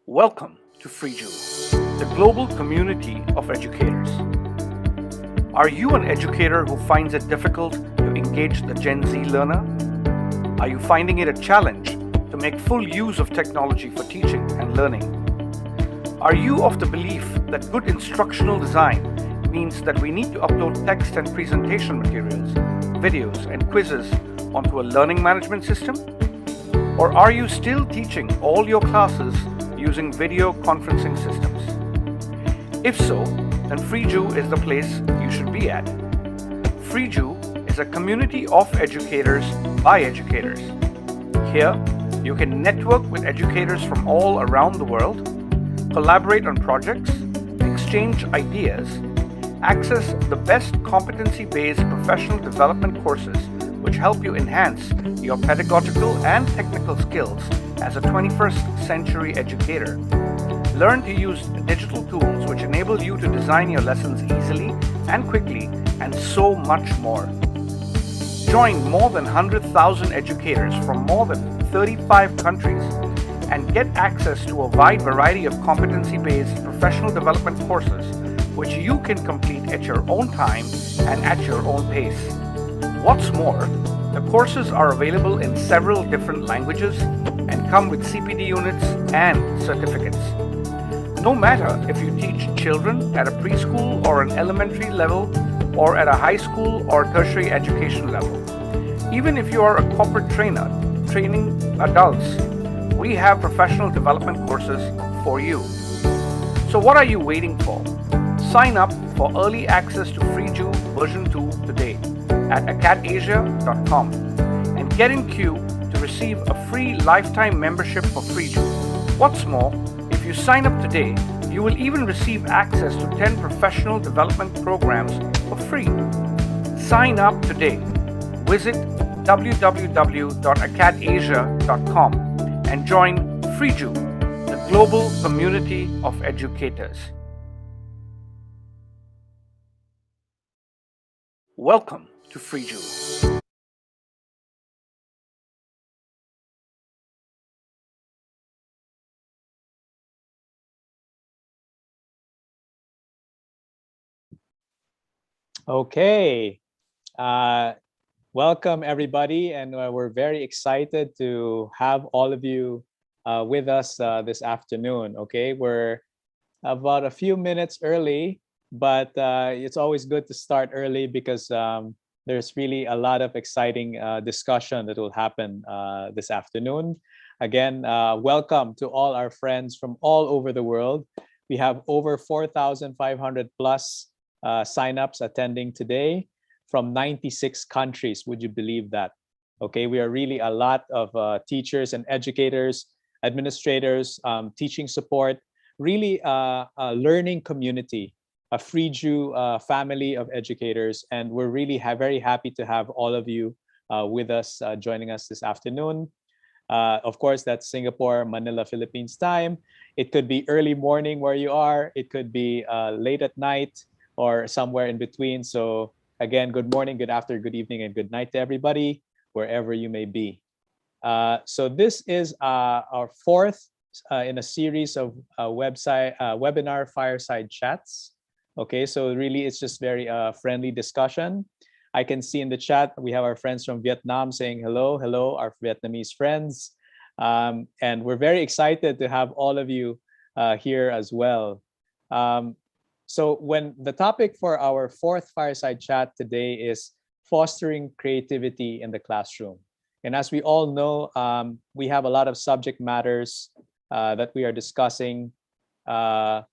Welcome to Freejoo, the global community of educators. Are you an educator who finds it difficult to engage the Gen Z learner? Are you finding it a challenge to make full use of technology for teaching and learning? Are you of the belief that good instructional design means that we need to upload text and presentation materials, videos, and quizzes onto a learning management system? Or are you still teaching all your classes using video conferencing systems? If so, then Freejoo is the place you should be at. Freejoo is a community of educators by educators. Here, you can network with educators from all around the world, collaborate on projects, exchange ideas, access the best competency-based professional development courses which help you enhance your pedagogical and technical skills as a 21st century educator. Learn to use digital tools which enable you to design your lessons easily and quickly, and so much more. Join more than 100,000 educators from more than 35 countries and get access to a wide variety of competency-based professional development courses which you can complete at your own time and at your own pace. What's more, the courses are available in several different languages and come with CPD units and certificates. No matter if you teach children at a preschool or an elementary level, or at a high school or tertiary education level. Even if you are a corporate trainer training adults, we have professional development courses for you. So what are you waiting for? Sign up for early access to Freejoo version 2 today at akadasia.com and get in queue to receive a free lifetime membership for Freejoo. What's more, if you sign up today, you will even receive access to 10 professional development programs for free. Sign up today. Visit www.akadasia.com and join Freejoo, the global community of educators. Welcome to Freejoo. Okay, welcome everybody, and we're very excited to have all of you with us this afternoon. Okay, we're about a few minutes early, but it's always good to start early because there's really a lot of exciting discussion that will happen this afternoon. Again, welcome to all our friends from all over the world. We have over 4,500 plus signups attending today from 96 countries. Would you believe that? Okay, we are really a lot of teachers and educators, administrators, teaching support, really a learning community, a Freejoo family of educators. And we're really very happy to have all of you with us, joining us this afternoon. Of course, that's Singapore, Manila, Philippines time. It could be early morning where you are. It could be late at night or somewhere in between. So again, good morning, good afternoon, good evening, and good night to everybody, wherever you may be. So this is our fourth in a series of webinar fireside chats. Okay, so really it's just very friendly discussion. I can see in the chat, we have our friends from Vietnam saying hello, hello, our Vietnamese friends. And we're very excited to have all of you here as well. So when the topic for our fourth fireside chat today is fostering creativity in the classroom. And as we all know, we have a lot of subject matters that we are discussing on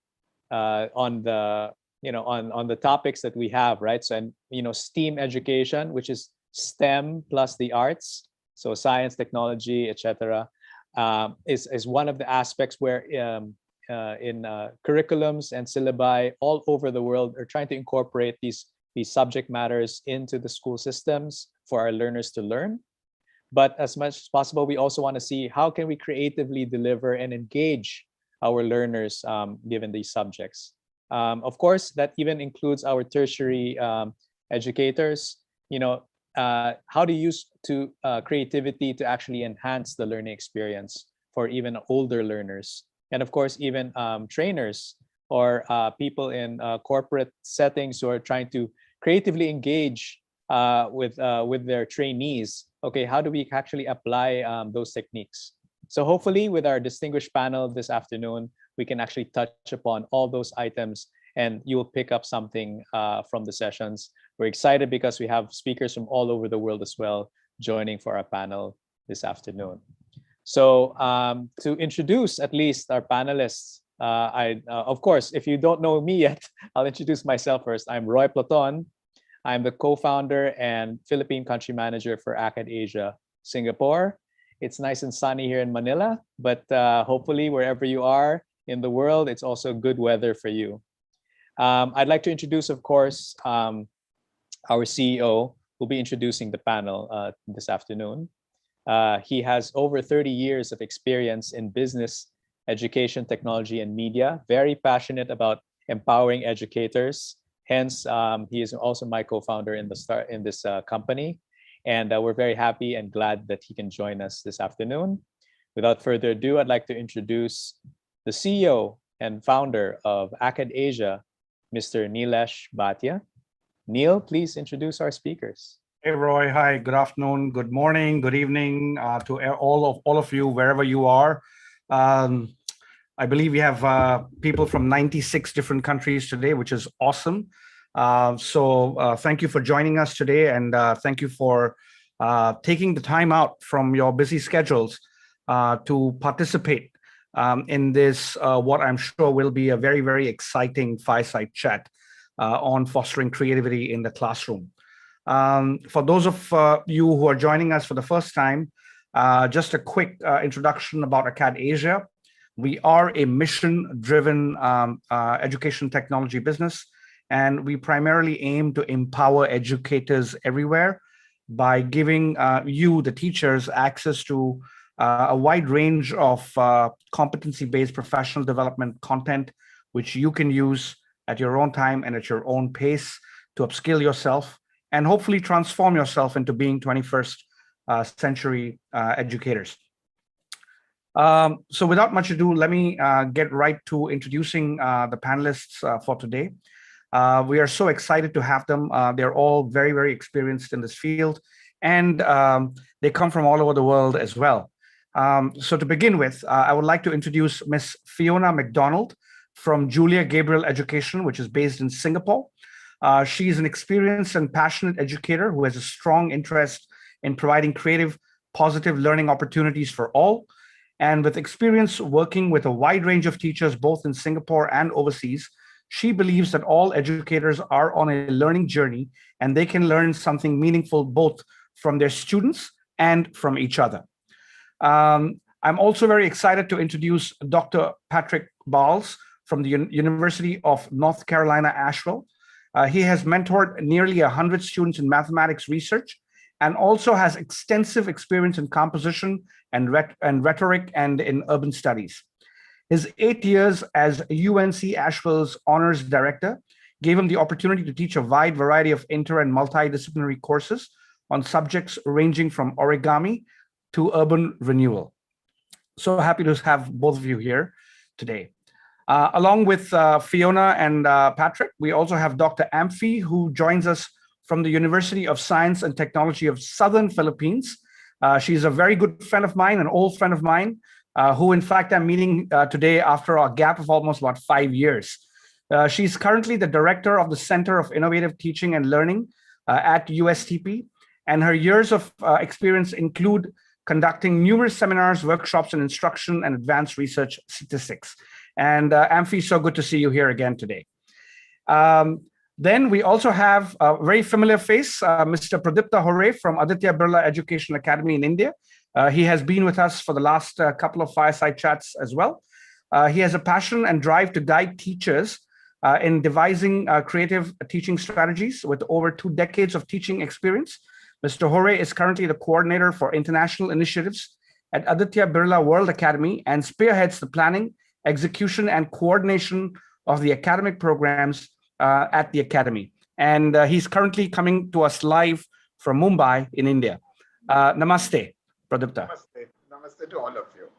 the on the topics that we have, right? So, and STEAM education, which is STEM plus the arts, so science, technology, etc., is one of the aspects where in curriculums and syllabi all over the world are trying to incorporate these subject matters into the school systems for our learners to learn. But as much as possible, we also want to see how can we creatively deliver and engage our learners given these subjects. Of course, that even includes our tertiary educators. How to use creativity to actually enhance the learning experience for even older learners. and of course, even trainers or people in corporate settings who are trying to creatively engage with their trainees. Okay, how do we actually apply those techniques? So hopefully, with our distinguished panel this afternoon, we can actually touch upon all those items, and you will pick up something from the sessions. We're excited because we have speakers from all over the world as well joining for our panel this afternoon. So to introduce at least our panelists, of course, if you don't know me yet, I'll introduce myself first. I'm Roy Platon. I'm the co-founder and Philippine country manager for Akadasia Singapore. It's nice and sunny here in Manila, but hopefully wherever you are in the world, it's also good weather for you. I'd like to introduce, of course, our CEO, who'll be introducing the panel this afternoon. He has over 30 years of experience in business, education, technology, and media, very passionate about empowering educators. Hence, he is also my co-founder in this company. And we're very happy and glad that he can join us this afternoon. Without further ado, I'd like to introduce the CEO and founder of Akadasia, Mr. Nilesh Bhatia. Neil, please introduce our speakers. Hey, Roy. Hi. Good afternoon. Good morning. Good evening to all of you, wherever you are. I believe we have people from 96 different countries today, which is awesome. So thank you for joining us today, and thank you for taking the time out from your busy schedules to participate in this, what I'm sure will be a very, very exciting fireside chat on fostering creativity in the classroom. For those of you who are joining us for the first time, just a quick introduction about Akadasia. We are a mission-driven education technology business, and we primarily aim to empower educators everywhere by giving you, the teachers, access to a wide range of competency-based professional development content, which you can use at your own time and at your own pace to upskill yourself and hopefully transform yourself into being 21st century educators. So without much ado, let me get right to introducing the panelists for today. We are so excited to have them. They're all very, very experienced in this field, and they come from all over the world as well. So to begin with, I would like to introduce Miss Fiona McDonald from Julia Gabriel Education, which is based in Singapore. She's an experienced and passionate educator who has a strong interest in providing creative, positive learning opportunities for all. And with experience working with a wide range of teachers, both in Singapore and overseas, she believes that all educators are on a learning journey and they can learn something meaningful both from their students and from each other. I'm also very excited to introduce Dr. Patrick Bowles from the University of North Carolina, Asheville. He has mentored nearly 100 students in mathematics research and also has extensive experience in composition and rhetoric and in urban studies. His 8 years as UNC Asheville's honors director gave him the opportunity to teach a wide variety of inter and multidisciplinary courses on subjects ranging from origami to urban renewal. So happy to have both of you here today. Along with Fiona and Patrick, we also have Dr. Amphi, who joins us from the University of Science and Technology of Southern Philippines. She's a very good friend of mine, an old friend of mine, who in fact I'm meeting today after a gap of almost about 5 years. She's currently the director of the Center of Innovative Teaching and Learning at USTP, and her years of experience include conducting numerous seminars, workshops, and instruction and advanced research statistics. And Amphi, so good to see you here again today. Then we also have a very familiar face, Mr. Pradipta Hore from Aditya Birla Education Academy in India. He has been with us for the last couple of fireside chats as well. He has a passion and drive to guide teachers in devising creative teaching strategies with over 2 decades of teaching experience. Mr. Hore is currently the coordinator for international initiatives at Aditya Birla World Academy and spearheads the planning, execution, and coordination of the academic programs at the Academy. And he's currently coming to us live from Mumbai in India. Namaste, Pradipta. Namaste. Namaste to all of you.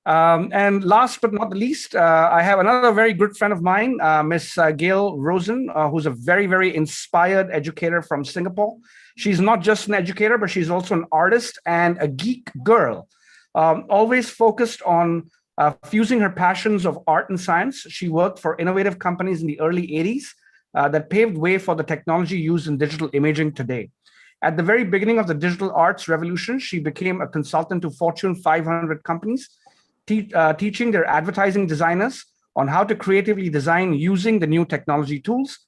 And last but not the least, I have another very good friend of mine, Miss Gail Rosen, who's a very, very inspired educator from Singapore. She's not just an educator, but she's also an artist and a geek girl, always focused on fusing her passions of art and science. She worked for innovative companies in the early 80s that paved way for the technology used in digital imaging today. At the very beginning of the digital arts revolution, she became a consultant to Fortune 500 companies, teaching their advertising designers on how to creatively design using the new technology tools.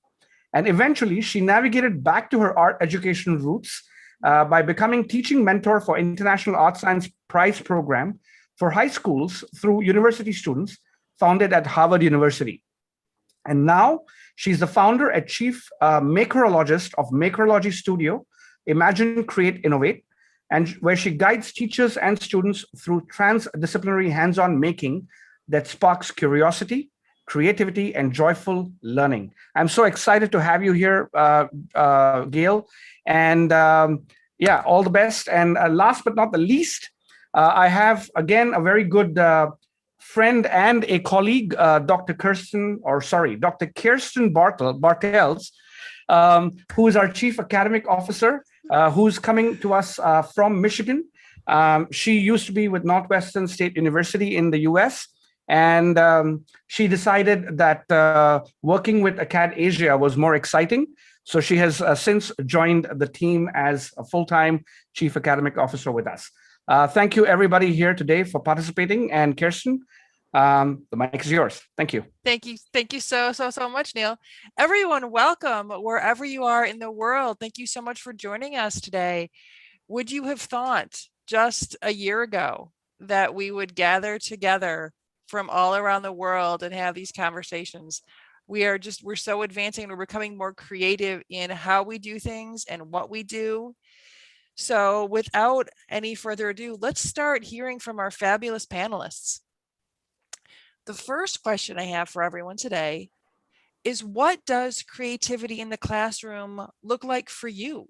And eventually, she navigated back to her art education roots by becoming teaching mentor for International Art Science Prize Program for high schools through university students, founded at Harvard University. And now she's the founder and chief makerologist of Makerology Studio, Imagine, Create, Innovate, and where she guides teachers and students through transdisciplinary hands-on making that sparks curiosity, creativity, and joyful learning. I'm so excited to have you here, Gail. And yeah, all the best. And last but not the least, I have, again, a very good friend and a colleague, Dr. Kirsten Bartels, who is our Chief Academic Officer, who's coming to us from Michigan. She used to be with Northwestern State University in the US, and she decided that working with Akadasia was more exciting. So she has since joined the team as a full-time Chief Academic Officer with us. Thank you, everybody here today, for participating. And Kirsten, the mic is yours. Thank you. Thank you. Thank you so much, Neil. Everyone, welcome wherever you are in the world. Thank you so much for joining us today. Would you have thought just a year ago that we would gather together from all around the world and have these conversations? We're so advancing and we're becoming more creative in how we do things and what we do. So without any further ado, let's start hearing from our fabulous panelists. The first question I have for everyone today is, what does creativity in the classroom look like for you?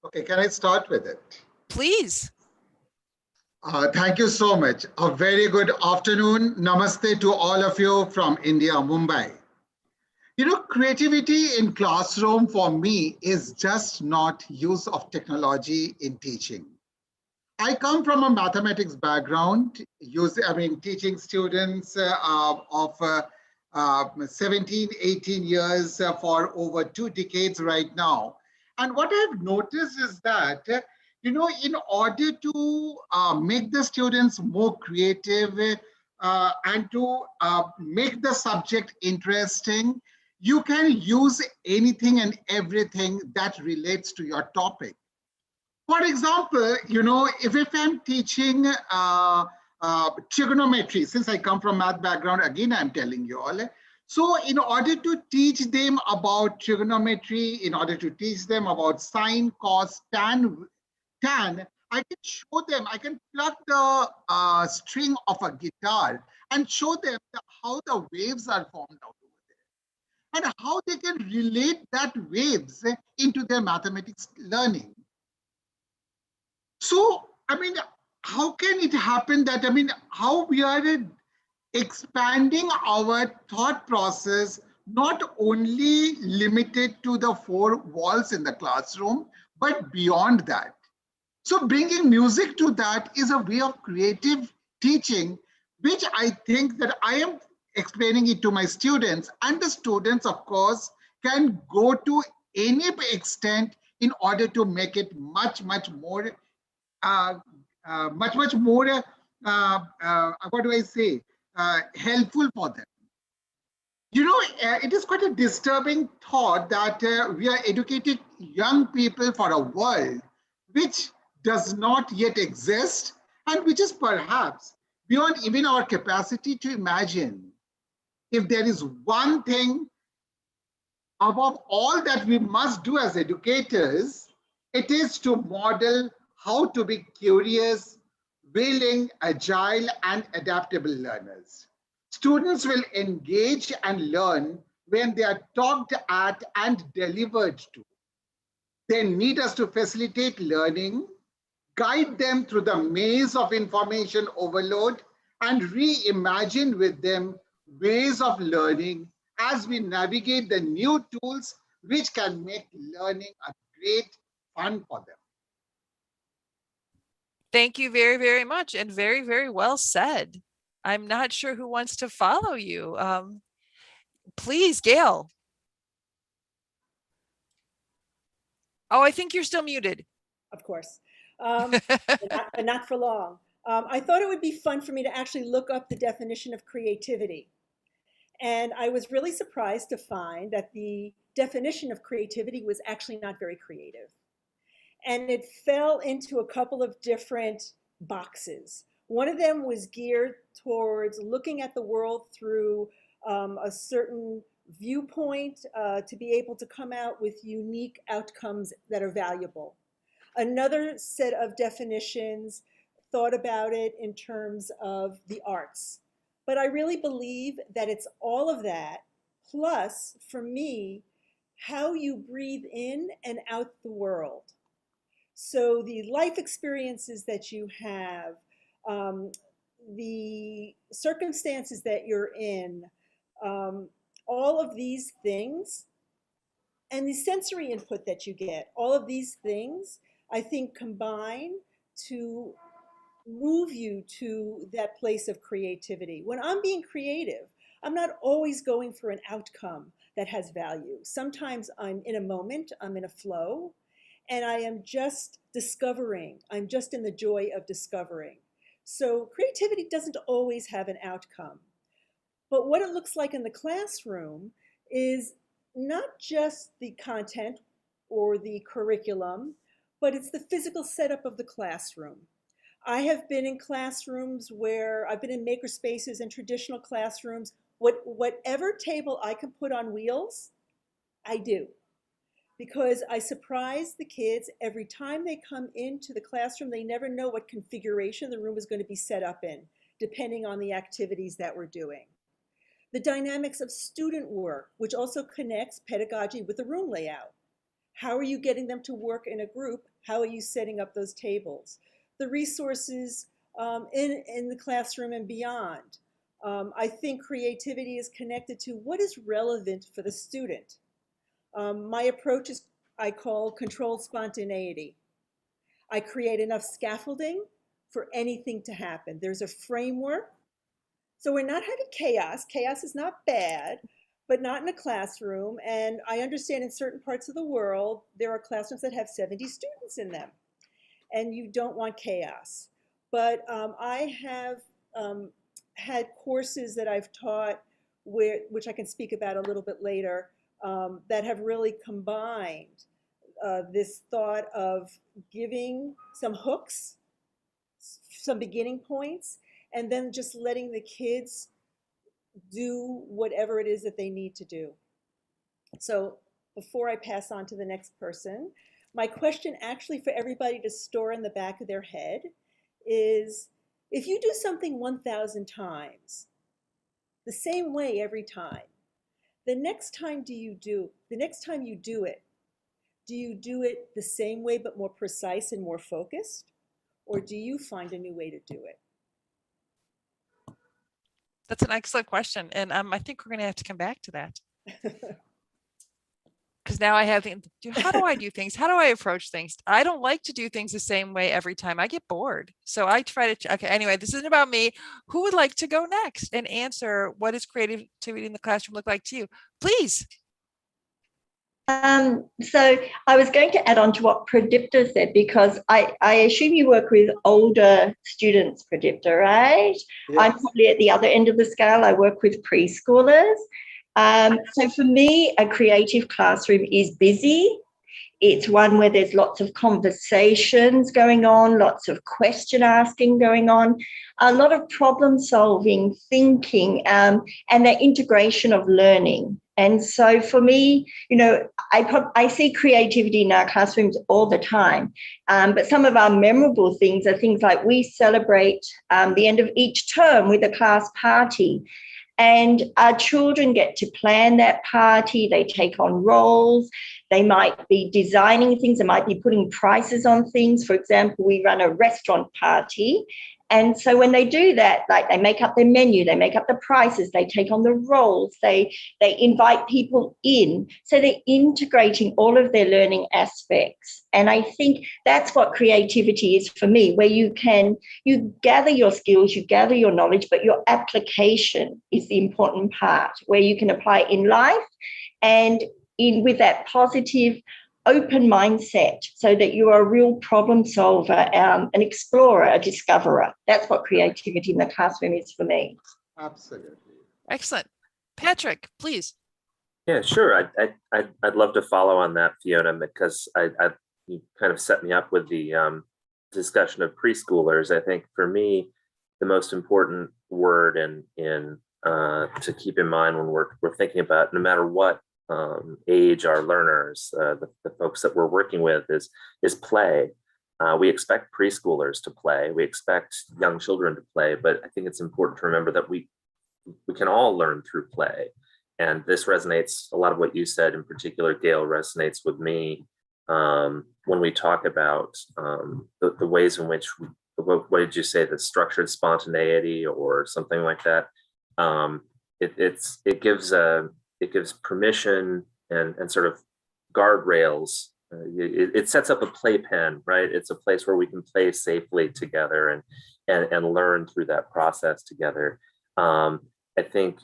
Okay, can I start with it? Please. Thank you so much. A very good afternoon. Namaste to all of you from India, Mumbai. You know, creativity in classroom for me is just not use of technology in teaching. I come from a mathematics background, teaching students of 17, 18 years for over 2 decades right now. And what I've noticed is that, you know, in order to make the students more creative and to make the subject interesting, you can use anything and everything that relates to your topic. For example, you know, if I'm teaching trigonometry, since I come from math background, again, I'm telling you all. So in order to teach them about trigonometry, in order to teach them about sine, cos, tan, I can show them, I can pluck the string of a guitar and show them how the waves are formed out over there and how they can relate that waves into their mathematics learning. So, I mean, how can it happen that, I mean, how we are expanding our thought process, not only limited to the 4 walls in the classroom, but beyond that. So bringing music to that is a way of creative teaching, which I think that I am explaining it to my students, and the students, of course, can go to any extent in order to make it much more what do I say, helpful for them. You know, it is quite a disturbing thought that we are educating young people for a world which does not yet exist and which is perhaps beyond even our capacity to imagine. If there is one thing above all that we must do as educators, it is to model how to be curious, willing, agile, and adaptable learners. Students will engage and learn when they are talked at and delivered to. They need us to facilitate learning, guide them through the maze of information overload, and reimagine with them ways of learning as we navigate the new tools which can make learning a great fun for them. Thank you very, very much, and very, very well said. I'm not sure who wants to follow you. Please, Gail. Oh, I think you're still muted. Of course, but not for long. I thought it would be fun for me to actually look up the definition of creativity. And I was really surprised to find that the definition of creativity was actually not very creative. And it fell into a couple of different boxes. One of them was geared towards looking at the world through a certain viewpoint to be able to come out with unique outcomes that are valuable. Another set of definitions thought about it in terms of the arts. But I really believe that it's all of that, plus, for me, how you breathe in and out the world. So the life experiences that you have, the circumstances that you're in, all of these things, and the sensory input that you get, all of these things, I think, combine to move you to that place of creativity. When I'm being creative, I'm not always going for an outcome that has value. Sometimes I'm in a moment, I'm in a flow, and I am just discovering. I'm just in the joy of discovering. So creativity doesn't always have an outcome. But what it looks like in the classroom is not just the content or the curriculum, but it's the physical setup of the classroom. I have been in classrooms where I've been in maker spaces and traditional classrooms. Whatever table I can put on wheels, I do. Because I surprise the kids every time they come into the classroom. They never know what configuration the room is going to be set up in, depending on the activities that we're doing. The dynamics of student work, which also connects pedagogy with the room layout. How are you getting them to work in a group? How are you setting up those tables? The resources in the classroom and beyond. I think creativity is connected to what is relevant for the student. My approach is, I call controlled spontaneity. I create enough scaffolding for anything to happen. There's a framework. So we're not having chaos. Chaos is not bad, but not in a classroom. And I understand in certain parts of the world, there are classrooms that have 70 students in them, and you don't want chaos. But I have had courses that I've taught, which I can speak about a little bit later, that have really combined this thought of giving some hooks, some beginning points, and then just letting the kids do whatever it is that they need to do. So before I pass on to the next person, my question actually for everybody to store in the back of their head is, if you do something 1,000 times, the same way every time, the next time you do it, do you do it the same way but more precise and more focused? Or do you find a new way to do it? That's an excellent question. And I think we're going to have to come back to that. Because now I have, how do I do things? How do I approach things? I don't like to do things the same way every time. I get bored. So I try to, okay, anyway, this isn't about me. Who would like to go next and answer, what does creativity in the classroom look like to you? Please. So I was going to add on to what Pradipta said, because I assume you work with older students, Pradipta, right? Yes. I'm probably at the other end of the scale. I work with preschoolers. So for me, a creative classroom is busy. It's one where there's lots of conversations going on, lots of question asking going on, a lot of problem solving, thinking, and the integration of learning. And so for me, I see creativity in our classrooms all the time. But some of our memorable things are things like we celebrate the end of each term with a class party. And our children get to plan that party. They take on roles. They might be designing things. They might be putting prices on things. For example, we run a restaurant party. And so when they do that, like they make up their menu, they make up the prices, they take on the roles, they invite people in. So they're integrating all of their learning aspects. And I think that's what creativity is for me, where you gather your skills, you gather your knowledge, but your application is the important part, where you can apply it in life and with that positive open mindset, so that you are a real problem solver, an explorer, a discoverer. That's what creativity in the classroom is for me. Absolutely. Excellent. Patrick, please. Yeah, sure. I'd love to follow on that, Fiona, because you kind of set me up with the discussion of preschoolers. I think for me, the most important word to keep in mind when we're thinking about, no matter what age our learners, the folks that we're working with, is play. We expect preschoolers to play. We expect young children to play, but I think it's important to remember that we can all learn through play. And this resonates, a lot of what you said in particular, Gail, resonates with me when we talk about the ways in which, what did you say, the structured spontaneity or something like that? It gives permission and sort of guardrails. It sets up a playpen, right? It's a place where we can play safely together and learn through that process together. I think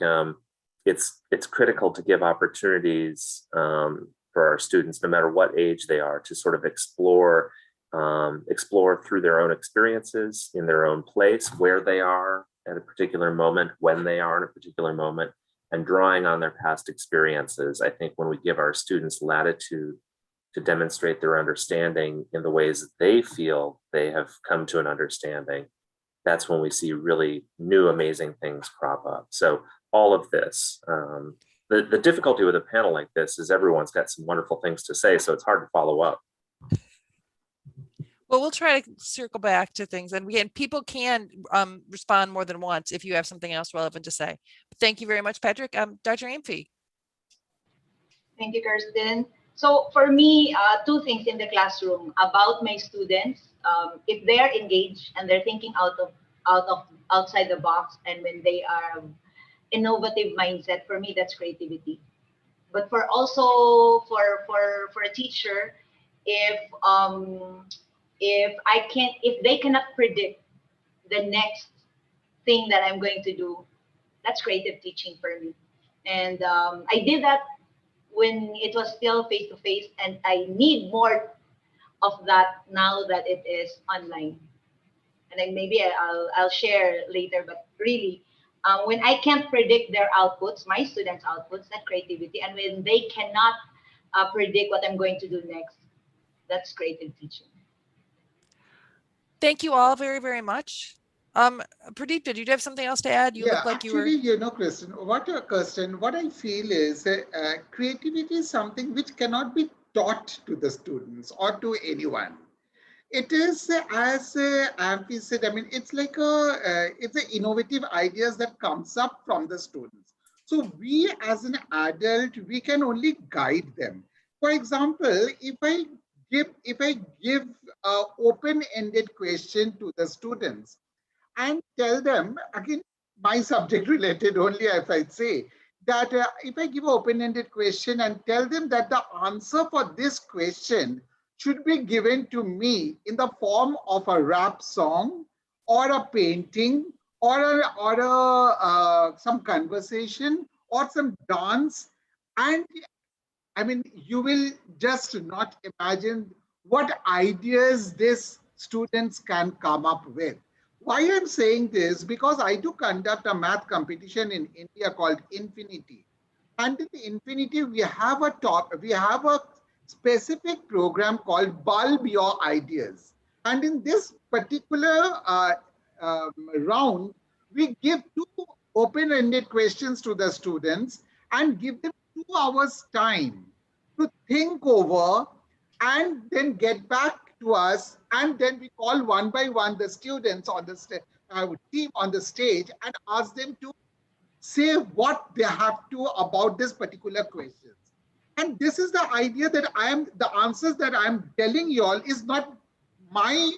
it's critical to give opportunities for our students, no matter what age they are, to sort of explore through their own experiences in their own place, where they are at a particular moment, when they are in a particular moment, and drawing on their past experiences. I think when we give our students latitude to demonstrate their understanding in the ways that they feel they have come to an understanding, that's when we see really new, amazing things crop up. So all of this, the difficulty with a panel like this is everyone's got some wonderful things to say, so it's hard to follow up. Well, we'll try to circle back to things, and again, people can respond more than once if you have something else relevant to say. Thank you very much, Patrick. Dr. Amfi. Thank you, Kirsten. So for me, two things in the classroom about my students. If they're engaged and they're thinking outside the box, and when they are innovative mindset, for me that's creativity. But for a teacher, if they cannot predict the next thing that I'm going to do, that's creative teaching for me. And I did that when it was still face to face, and I need more of that now that it is online. And then maybe I'll share later, but really, when I can't predict their outputs, my students' outputs, that's creativity. And when they cannot predict what I'm going to do next, that's creative teaching. Thank you all very, very much. Pradeep, did you have something else to add? You look like actually, you were. Kirsten, what I feel is creativity is something which cannot be taught to the students or to anyone. It is, as Ampi said, I mean, it's like it's the innovative ideas that comes up from the students. So we as an adult, we can only guide them. For example, if I give an open-ended question to the students and tell them, again, my subject related only, if I say that if I give an open-ended question and tell them that the answer for this question should be given to me in the form of a rap song or a painting or some conversation or some dance, and I mean, you will just not imagine what ideas these students can come up with. Why I'm saying this, because I do conduct a math competition in India called Infinity. And in the Infinity, we have a specific program called Bulb Your Ideas. And in this particular round, we give two open-ended questions to the students and give them 2 hours time to think over and then get back to us. And then we call one by one the students on the team on the stage and ask them to say what they have to about this particular questions. And this is the idea that the answers that I'm telling you all is not my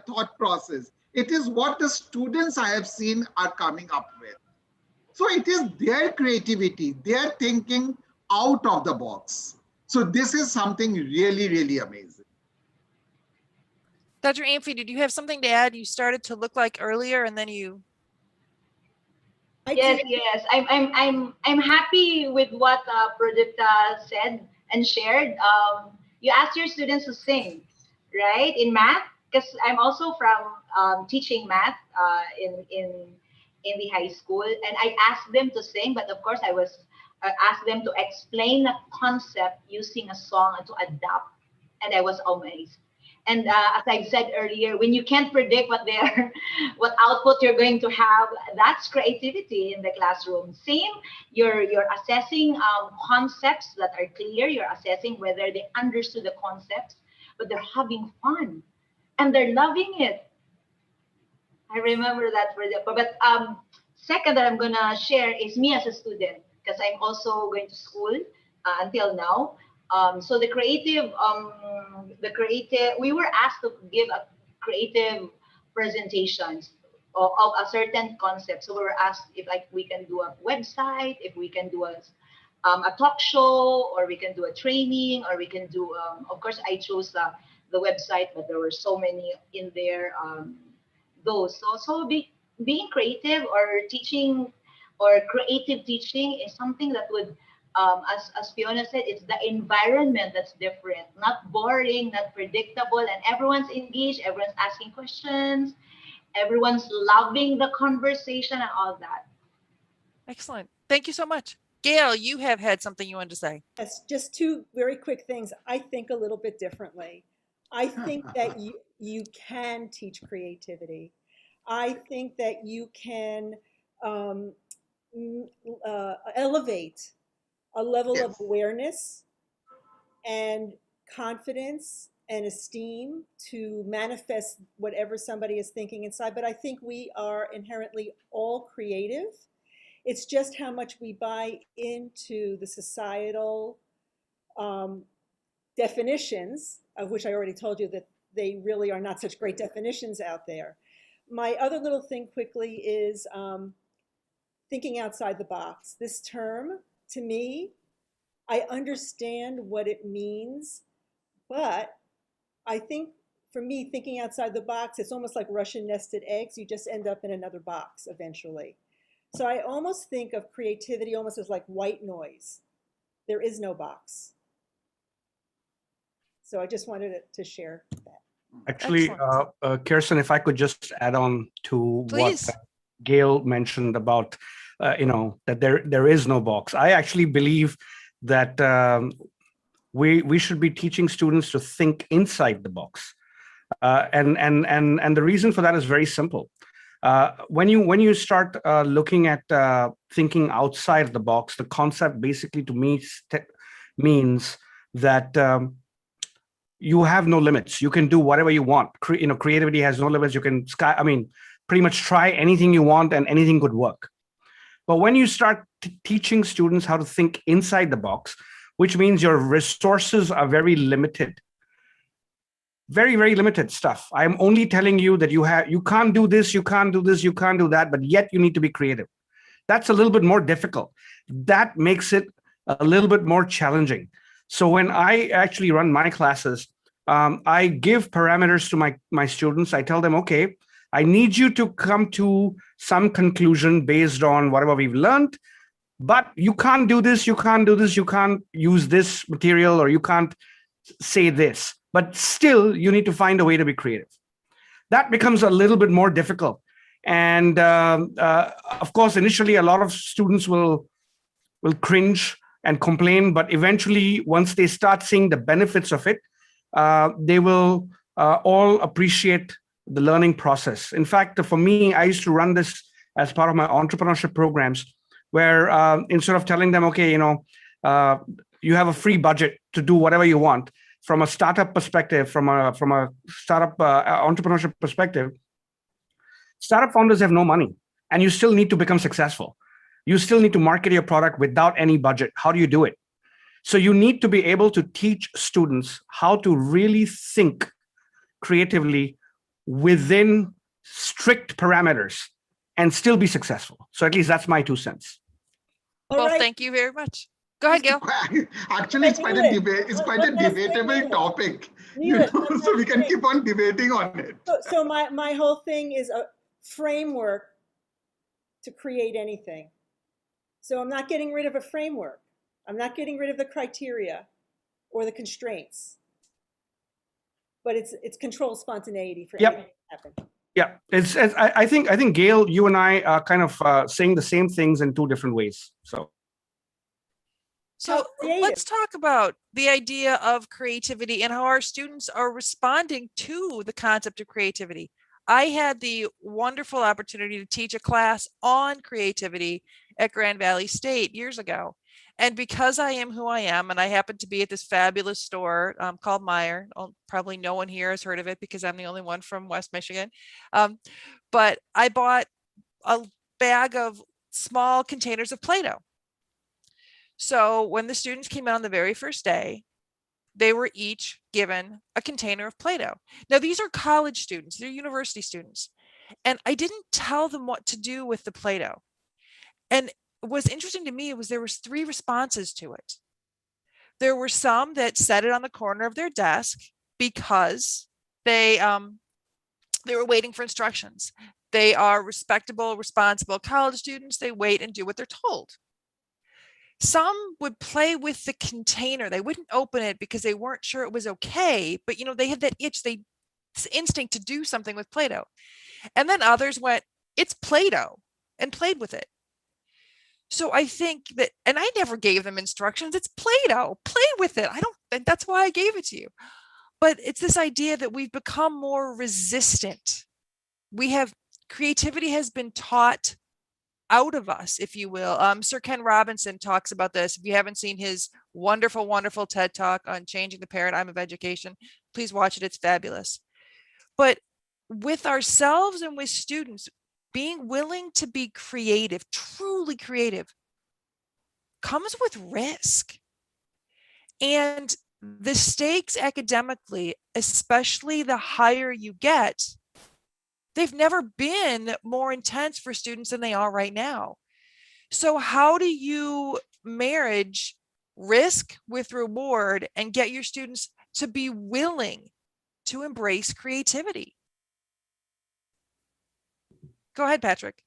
thought process. It is what the students I have seen are coming up with. So it is their creativity, their thinking out of the box. So this is something really, really amazing. Dr. Amphy, did you have something to add? You started to look like earlier and then you. Yes. I'm happy with what Pradipta said and shared. You asked your students to sing, right, in math, because I'm also from teaching math in the high school, and I asked them to sing, but of course I was asked them to explain a concept using a song and to adapt, and I was amazed. And as I said earlier, when you can't predict what what output you're going to have, that's creativity in the classroom. Same, you're assessing concepts that are clear. You're assessing whether they understood the concepts, but they're having fun and they're loving it. I remember that for the. But second that I'm gonna share is me as a student, because I'm also going to school until now. So the creative, we were asked to give a creative presentations of a certain concept. So we were asked if like we can do a website, if we can do a talk show, or we can do a training, or we can do, of course, I chose the website, but there were so many in there. Those. Being creative or teaching or creative teaching is something that would, as Fiona said, it's the environment that's different, not boring, not predictable, and everyone's engaged, everyone's asking questions, everyone's loving the conversation and all that. Excellent. Thank you so much. Gail, you have had something you wanted to say. Yes, just two very quick things. I think a little bit differently. I think that you can teach creativity. I think that you can elevate a level of awareness and confidence and esteem to manifest whatever somebody is thinking inside. But I think we are inherently all creative. It's just how much we buy into the societal definitions, of which I already told you that they really are not such great definitions out there. My other little thing quickly is thinking outside the box. This term, to me, I understand what it means, but I think for me, thinking outside the box, it's almost like Russian nested eggs. You just end up in another box eventually. So I almost think of creativity almost as like white noise. There is no box. So I just wanted to share that. Actually, Kirsten, if I could just add on to Please. what Gail mentioned about, that there is no box. I actually believe that we should be teaching students to think inside the box, and the reason for that is very simple. When you start looking at thinking outside the box, the concept basically to me means that you have no limits. You can do whatever you want. Creativity has no limits. You can pretty much try anything you want and anything could work. But when you start teaching students how to think inside the box, which means your resources are very limited, very, very limited stuff. I'm only telling you that you can't do this, you can't do this, you can't do that, but yet you need to be creative. That's a little bit more difficult. That makes it a little bit more challenging. So when I actually run my classes, I give parameters to my students. I tell them, okay, I need you to come to some conclusion based on whatever we've learned, but you can't do this, you can't do this, you can't use this material, or you can't say this, but still you need to find a way to be creative. That becomes a little bit more difficult. And of course, initially, a lot of students will cringe and complain, but eventually, once they start seeing the benefits of it, they will all appreciate the learning process. In fact, for me, I used to run this as part of my entrepreneurship programs, where instead of telling them, okay, you have a free budget to do whatever you want, from a startup perspective, from a startup entrepreneurship perspective, startup founders have no money, and you still need to become successful. You still need to market your product without any budget. How do you do it? So you need to be able to teach students how to really think creatively within strict parameters and still be successful. So at least that's my 2 cents. Well, right. thank you very much. Go ahead, Gil. Actually, it's quite a debate. It's quite a debatable topic, so we can keep on debating on it. So my whole thing is a framework to create anything. So I'm not getting rid of a framework. I'm not getting rid of the criteria or the constraints. But it's controlled spontaneity for anything to happen. Yeah, I think Gail, you and I are kind of saying the same things in 2 different ways. So let's talk about the idea of creativity and how our students are responding to the concept of creativity. I had the wonderful opportunity to teach a class on creativity at Grand Valley State years ago. And because I am who I am, and I happen to be at this fabulous store called Meijer, probably no one here has heard of it because I'm the only one from West Michigan. But I bought a bag of small containers of Play-Doh. So when the students came out on the very first day, they were each given a container of Play-Doh. Now, these are college students, they're university students. And I didn't tell them what to do with the Play-Doh. And what's interesting to me was there was 3 responses to it. There were some that set it on the corner of their desk because they were waiting for instructions. They are respectable, responsible college students. They wait and do what they're told. Some would play with the container. They wouldn't open it because they weren't sure it was okay, but they had that itch, this instinct to do something with Play-Doh. And then others went, it's Play-Doh, and played with it. So I think that, and I never gave them instructions. It's Play-Doh, play with it. That's why I gave it to you. But it's this idea that we've become more resistant. Creativity has been taught out of us, if you will. Sir Ken Robinson talks about this. If you haven't seen his wonderful, wonderful TED Talk on changing the paradigm of education, please watch it. It's fabulous. But with ourselves and with students, being willing to be creative, truly creative, comes with risk. And the stakes academically, especially the higher you get, they've never been more intense for students than they are right now. So how do you marriage risk with reward and get your students to be willing to embrace creativity? Go ahead, Patrick.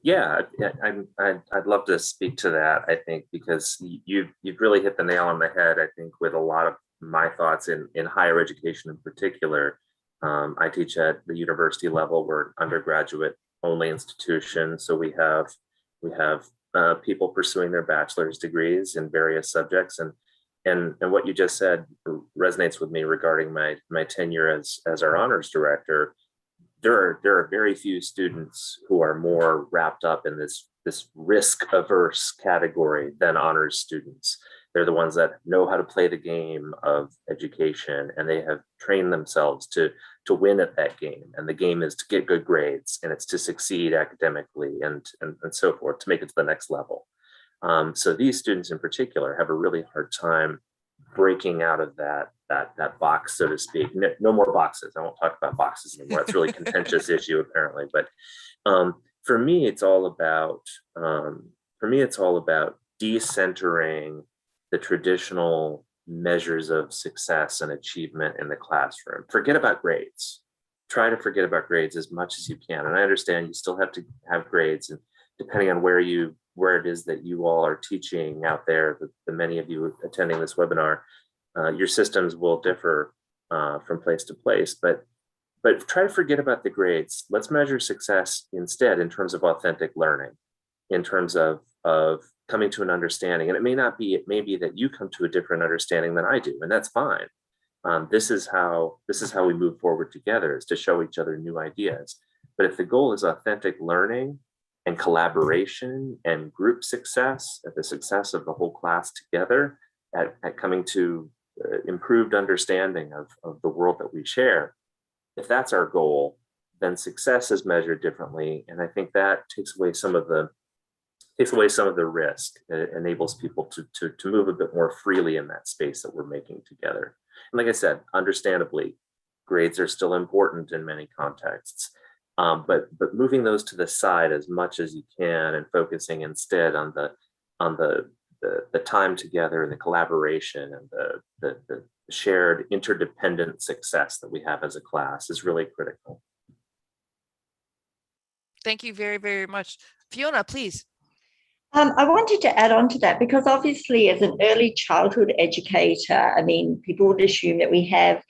Yeah, I'd love to speak to that, I think, because you've really hit the nail on the head, I think, with a lot of my thoughts in higher education in particular. I teach at the university level. We're an undergraduate only institution. So we have people pursuing their bachelor's degrees in various subjects. And what you just said resonates with me regarding my tenure as our honors director. There are very few students who are more wrapped up in this risk-averse category than honors students. They're the ones that know how to play the game of education, and they have trained themselves to win at that game. And the game is to get good grades, and it's to succeed academically and so forth, to make it to the next level. So these students in particular have a really hard time breaking out of that box, so to speak. No more boxes. I won't talk about boxes anymore. It's a really contentious issue, apparently. But for me, it's all about decentering the traditional measures of success and achievement in the classroom. Forget about grades. Try to forget about grades as much as you can. And I understand you still have to have grades, and depending on where it is that you all are teaching out there, the many of you attending this webinar, your systems will differ from place to place, but try to forget about the grades. Let's measure success instead in terms of authentic learning, in terms of coming to an understanding. And it may be that you come to a different understanding than I do, and that's fine. This is how we move forward together, is to show each other new ideas. But if the goal is authentic learning and collaboration and group success, the success of the whole class together at coming to improved understanding of the world that we share, if that's our goal, then success is measured differently. And I think that takes away some of the takes away some of the risk. It enables people to move a bit more freely in that space that we're making together. And like I said, understandably, grades are still important in many contexts. But moving those to the side as much as you can and focusing instead on the time together and the collaboration and the shared interdependent success that we have as a class is really critical. Thank you very, very much. Fiona, please. I wanted to add on to that because obviously as an early childhood educator, I mean, people would assume that we have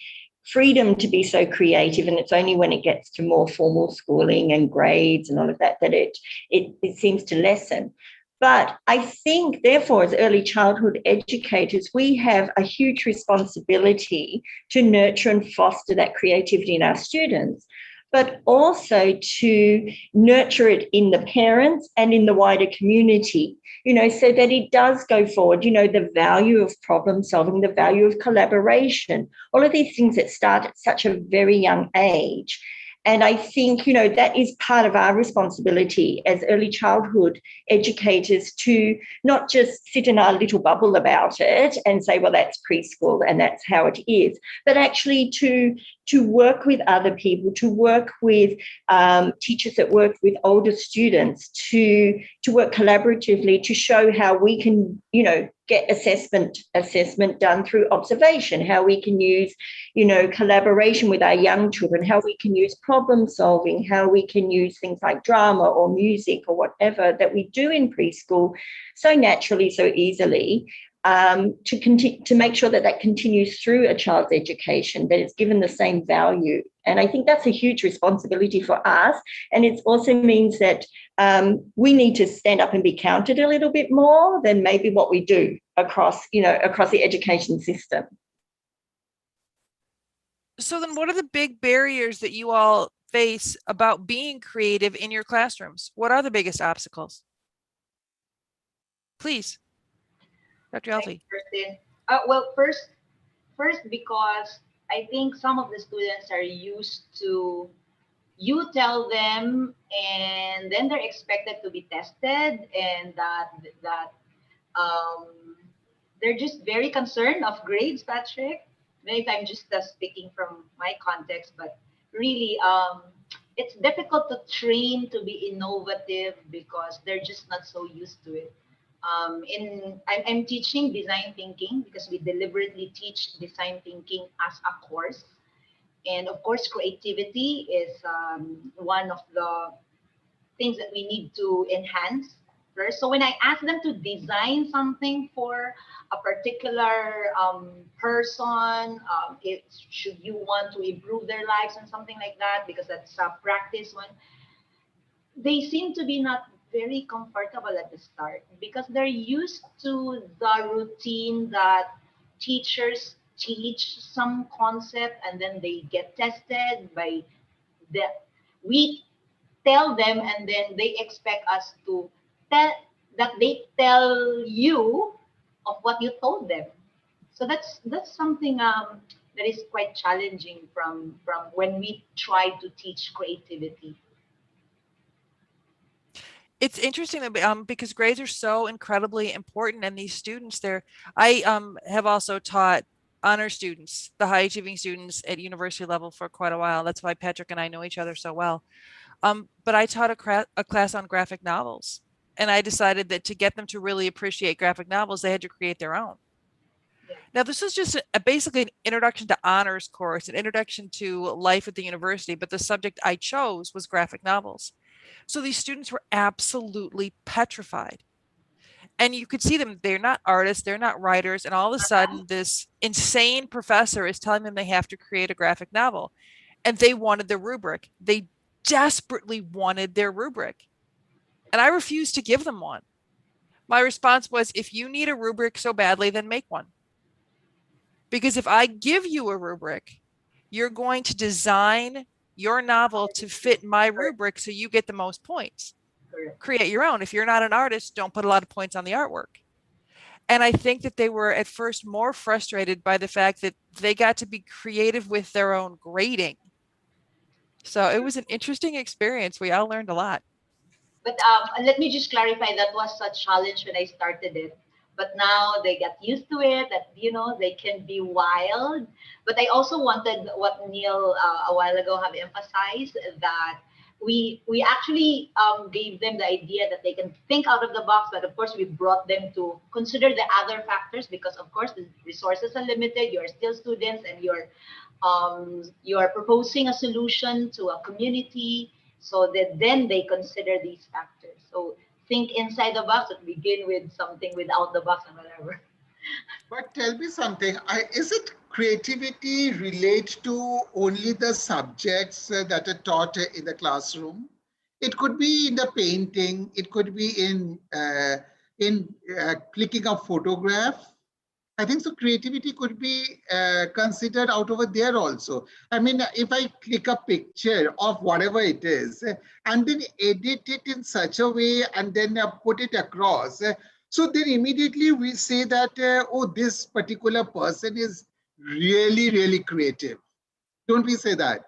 freedom to be so creative, and it's only when it gets to more formal schooling and grades and all of that that it seems to lessen. But I think, therefore, as early childhood educators, we have a huge responsibility to nurture and foster that creativity in our students, but also to nurture it in the parents and in the wider community, so that it does go forward, the value of problem solving, the value of collaboration, all of these things that start at such a very young age. And I think, that is part of our responsibility as early childhood educators to not just sit in our little bubble about it and say, well, that's preschool and that's how it is, but actually to work with other people, to work with teachers that work with older students, to work collaboratively, to show how we can, get assessment done through observation, how we can use, collaboration with our young children, how we can use problem solving, how we can use things like drama or music or whatever that we do in preschool so naturally, so easily, to make sure that continues through a child's education, that it's given the same value. And I think that's a huge responsibility for us. And it also means that we need to stand up and be counted a little bit more than maybe what we do across the education system. So then what are the big barriers that you all face about being creative in your classrooms? What are the biggest obstacles? Please, Dr. Alfie. Well, first, because I think some of the students are used to you tell them and then they're expected to be tested, and that they're just very concerned of grades, Patrick. Maybe I'm just speaking from my context, but really it's difficult to train to be innovative because they're just not so used to it. I'm teaching design thinking because we deliberately teach design thinking as a course. And of course, creativity is one of the things that we need to enhance first. So when I ask them to design something for a particular person, should you want to improve their lives and something like that, because that's a practice one, they seem to be not very comfortable at the start because they're used to the routine that teachers teach some concept and then they get tested by the we tell them and then they expect us to tell you of what you told them. So that's something that is quite challenging from when we try to teach creativity. It's interesting that because grades are so incredibly important, and these students I have also taught honor students, the high achieving students at university level for quite a while. That's why Patrick and I know each other so well. But I taught a class on graphic novels, and I decided that to get them to really appreciate graphic novels, they had to create their own. Now, this was just basically an introduction to honors course, an introduction to life at the university, but the subject I chose was graphic novels. So these students were absolutely petrified. And you could see them, they're not artists, they're not writers. And all of a sudden, this insane professor is telling them they have to create a graphic novel. And they wanted the rubric. They desperately wanted their rubric. And I refused to give them one. My response was, if you need a rubric so badly, then make one. Because if I give you a rubric, you're going to design your novel to fit my rubric so you get the most points. Create your own. If you're not an artist, don't put a lot of points on the artwork. And I think that they were at first more frustrated by the fact that they got to be creative with their own grading. So it was an interesting experience. We all learned a lot. But let me just clarify, that was a challenge when I started it. But now they got used to it, that, they can be wild. But I also wanted what Neil a while ago have emphasized, that we actually gave them the idea that they can think out of the box, but of course we brought them to consider the other factors, because of course the resources are limited. You're still students, and you're proposing a solution to a community, so that then they consider these factors. So think inside the box, and begin with something without the box and whatever. But tell me something, is it creativity relate to only the subjects that are taught in the classroom? It could be in the painting, it could be in clicking a photograph. I think so creativity could be considered out over there also. I mean, if I click a picture of whatever it is and then edit it in such a way and then put it across, so then immediately we say that, oh, this particular person is really, really creative. Don't we say that?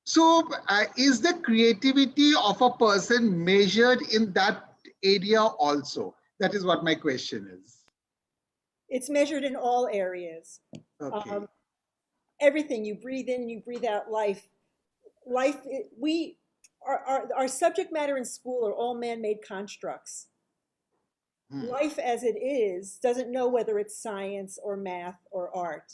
So is the creativity of a person measured in that area also? That is what my question is. It's measured in all areas. Okay. Everything you breathe in and you breathe out life. Our subject matter in school are all man-made constructs. Life as it is doesn't know whether it's science or math or art.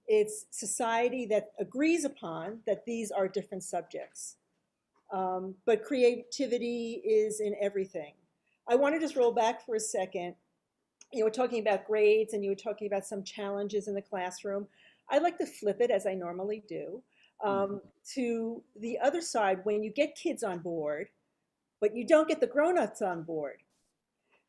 It's society that agrees upon that these are different subjects. But creativity is in everything. I want to just roll back for a second. You were talking about grades and you were talking about some challenges in the classroom. I'd like to flip it, as I normally do, to the other side. When you get kids on board, but you don't get the grown-ups on board,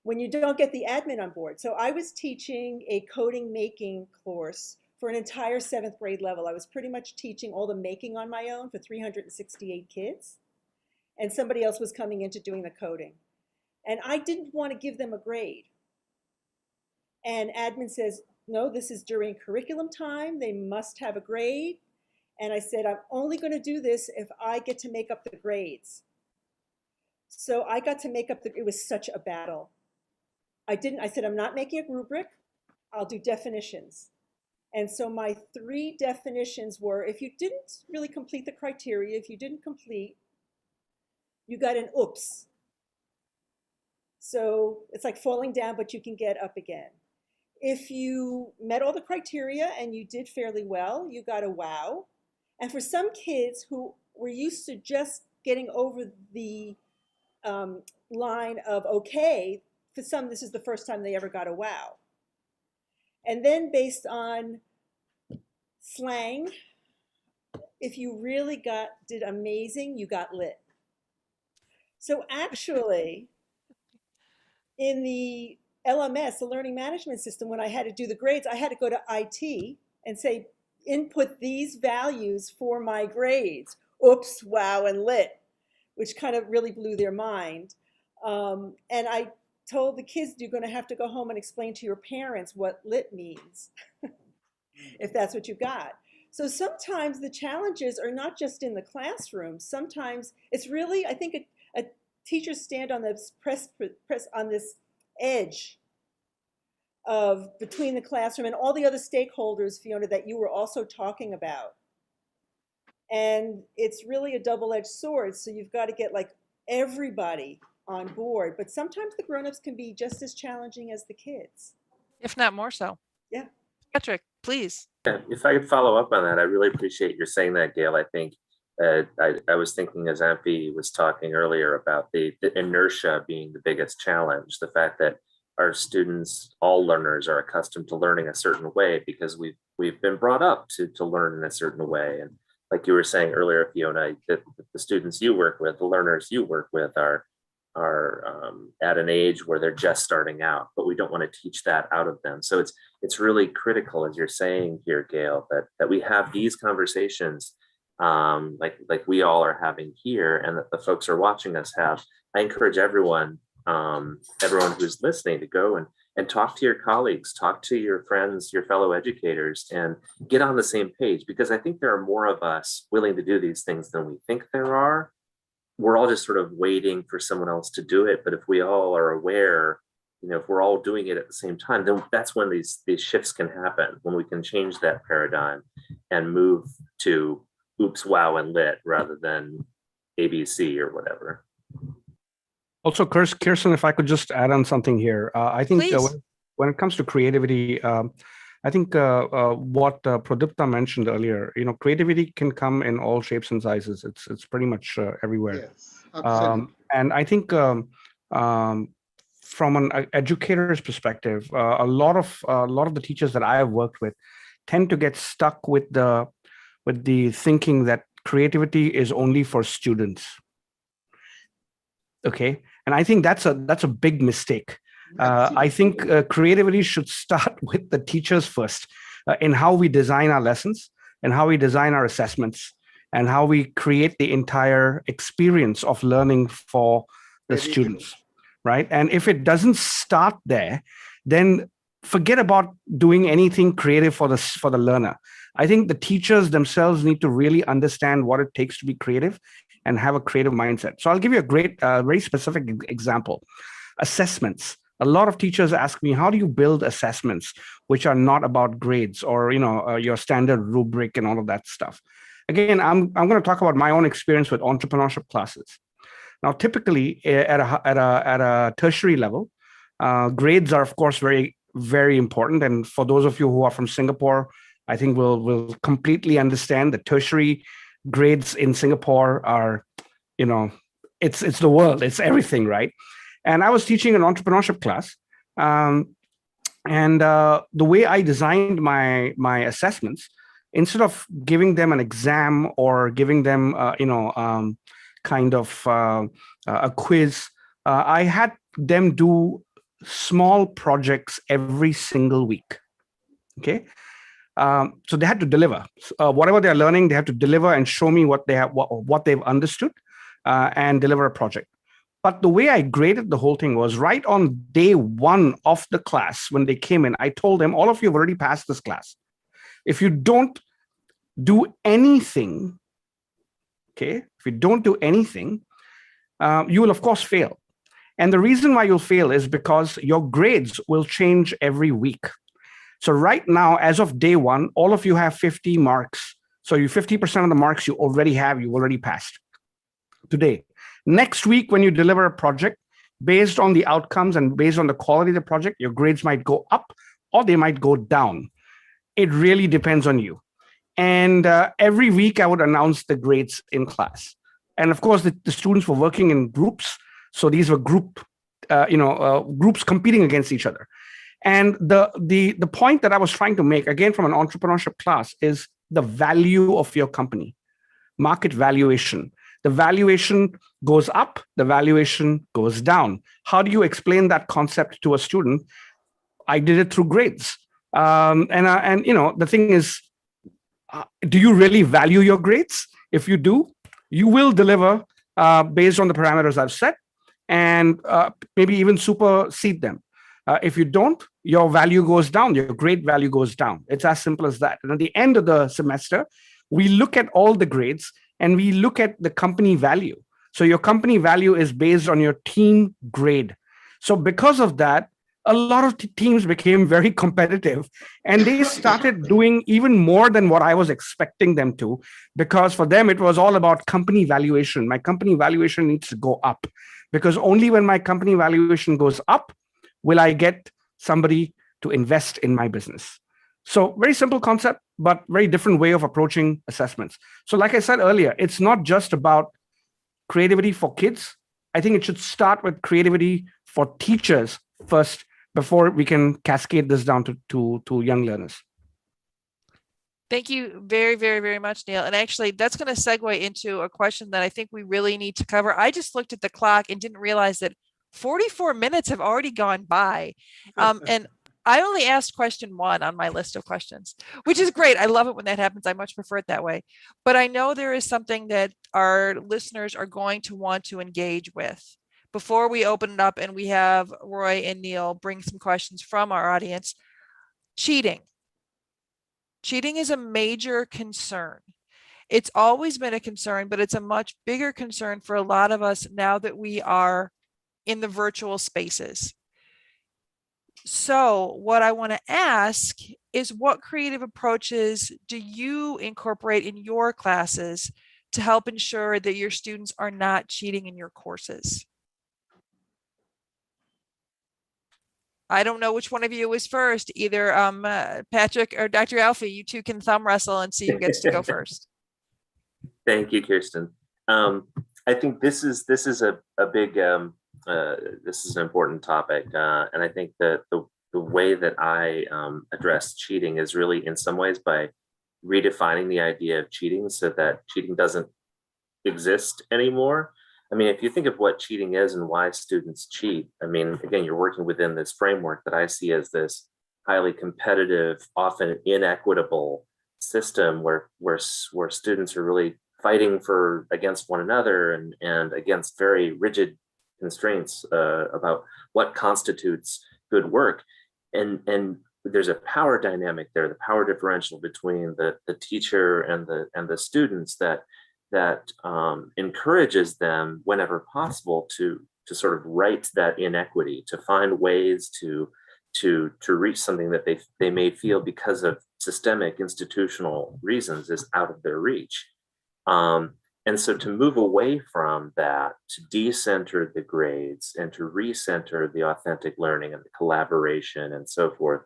when you don't get the admin on board. So I was teaching a coding making course for an entire 7th grade level. I was pretty much teaching all the making on my own for 368 kids. And somebody else was coming into doing the coding. And I didn't want to give them a grade. And admin says, no, this is during curriculum time. They must have a grade. And I said, I'm only going to do this if I get to make up the grades. So I got to make up it was such a battle. I said, I'm not making a rubric. I'll do definitions. And so my 3 definitions were, if you didn't really complete the criteria, if you didn't complete, you got an oops. So it's like falling down, but you can get up again. If you met all the criteria and you did fairly well, you got a wow. And for some kids who were used to just getting over the line of okay, for some, this is the first time they ever got a wow. And then based on slang, if you really did amazing, you got lit. So actually, in the LMS, the learning management system, when I had to do the grades, I had to go to IT and say, input these values for my grades. Oops, wow, and lit, which kind of really blew their mind. And I told the kids, you're going to have to go home and explain to your parents what lit means, if that's what you got. So sometimes the challenges are not just in the classroom. Sometimes it's really, I think, a teachers stand on this press on this edge of between the classroom and all the other stakeholders, Fiona, that you were also talking about. And it's really a double-edged sword. So you've got to get like everybody on board. But sometimes the grown-ups can be just as challenging as the kids. If not more so. Yeah. Patrick, please. Yeah, if I could follow up on that, I really appreciate your saying that, Gail. I think I was thinking as Amphi was talking earlier about the inertia being the biggest challenge, the fact that our students, all learners, are accustomed to learning a certain way because we've been brought up to learn in a certain way. And like you were saying earlier, Fiona, the students you work with, the learners you work with are at an age where they're just starting out, but we don't want to teach that out of them. So it's really critical, as you're saying here, Gail, that we have these conversations like we all are having here, and that the folks are watching us have. I encourage everyone who's listening to go and talk to your colleagues, talk to your friends, your fellow educators, and get on the same page, because I think there are more of us willing to do these things than we think there are. we're all just sort of waiting for someone else to do it. But if we all are aware, if we're all doing it at the same time, then that's when these shifts can happen, when we can change that paradigm and move to oops, wow, and lit rather than ABC or whatever. Also, Kirsten, if I could just add on something here, I think when it comes to creativity, I think what Pradipta mentioned earlier, creativity can come in all shapes and sizes. It's pretty much everywhere. Yes, absolutely. And I think from an educator's perspective, a lot of the teachers that I have worked with tend to get stuck with the thinking that creativity is only for students. Okay, and I think that's a big mistake. I think creativity should start with the teachers first, in how we design our lessons and how we design our assessments and how we create the entire experience of learning for the students, right? And if it doesn't start there, then forget about doing anything creative for the learner. I think the teachers themselves need to really understand what it takes to be creative and have a creative mindset. So I'll give you a great, very specific example. Assessments. A lot of teachers ask me, how do you build assessments which are not about grades or your standard rubric and all of that stuff? Again, I'm going to talk about my own experience with entrepreneurship classes. Now, typically at a tertiary level, grades are of course very, very important. And for those of you who are from Singapore, I think will completely understand the tertiary grades in Singapore are, it's the world, it's everything, right? And I was teaching an entrepreneurship class, and the way I designed my assessments, instead of giving them an exam or giving them, kind of a quiz, I had them do small projects every single week. Okay. So they had to deliver whatever they're learning. They have to deliver and show me what they have, what they've understood, and deliver a project. But the way I graded the whole thing was right on day one of the class, when they came in, I told them, all of you have already passed this class. If you don't do anything, okay, if you don't do anything, you will of course fail. And the reason why you'll fail is because your grades will change every week. So right now, as of day one, all of you have 50 marks. So you 50% of the marks you already have, you already passed today. Next week, when you deliver a project, based on the outcomes and based on the quality of the project, your grades might go up or they might go down. It really depends on you. And every week I would announce the grades in class. And of course, the students were working in groups. So these were groups competing against each other. And the point that I was trying to make, again, from an entrepreneurship class, is the value of your company, market valuation. The valuation goes up, the valuation goes down. How do you explain that concept to a student? I did it through grades. The thing is, do you really value your grades? If you do, you will deliver based on the parameters I've set, and maybe even supersede them. If you don't, your value goes down, your grade value goes down. It's as simple as that. And at the end of the semester, we look at all the grades and we look at the company value. So your company value is based on your team grade. So because of that, a lot of teams became very competitive and they started doing even more than what I was expecting them to, because for them, it was all about company valuation. My company valuation needs to go up, because only when my company valuation goes up will I get somebody to invest in my business. So very simple concept, but very different way of approaching assessments. So like I said earlier, it's not just about creativity for kids. I think it should start with creativity for teachers first, before we can cascade this down to young learners. Thank you very, very, very much, Neil. And actually, that's going to segue into a question that I think we really need to cover. I just looked at the clock and didn't realize that 44 minutes have already gone by. And I only asked question 1 on my list of questions, which is great. I love it when that happens. I much prefer it that way. But I know there is something that our listeners are going to want to engage with. Before we open it up and we have Roy and Neil bring some questions from our audience, cheating. Cheating is a major concern. It's always been a concern, but it's a much bigger concern for a lot of us now that we are in the virtual spaces. So what I want to ask is, what creative approaches do you incorporate in your classes to help ensure that your students are not cheating in your courses? I don't know which one of you is first, either Patrick or Dr. Alfie. You two can thumb wrestle and see who gets to go first. Thank you, Kirsten. I think this is a big this is an important topic, and I think that the way that I address cheating is really in some ways by redefining the idea of cheating so that cheating doesn't exist anymore. I mean, if you think of what cheating is and why students cheat, I mean, again, you're working within this framework that I see as this highly competitive, often inequitable system where students are really fighting against one another and against very rigid constraints about what constitutes good work. And there's a power dynamic there, the power differential between the teacher and the students that encourages them whenever possible to sort of right that inequity, to find ways to reach something that they may feel because of systemic institutional reasons is out of their reach. And so to move away from that, to decenter the grades and to recenter the authentic learning and the collaboration and so forth,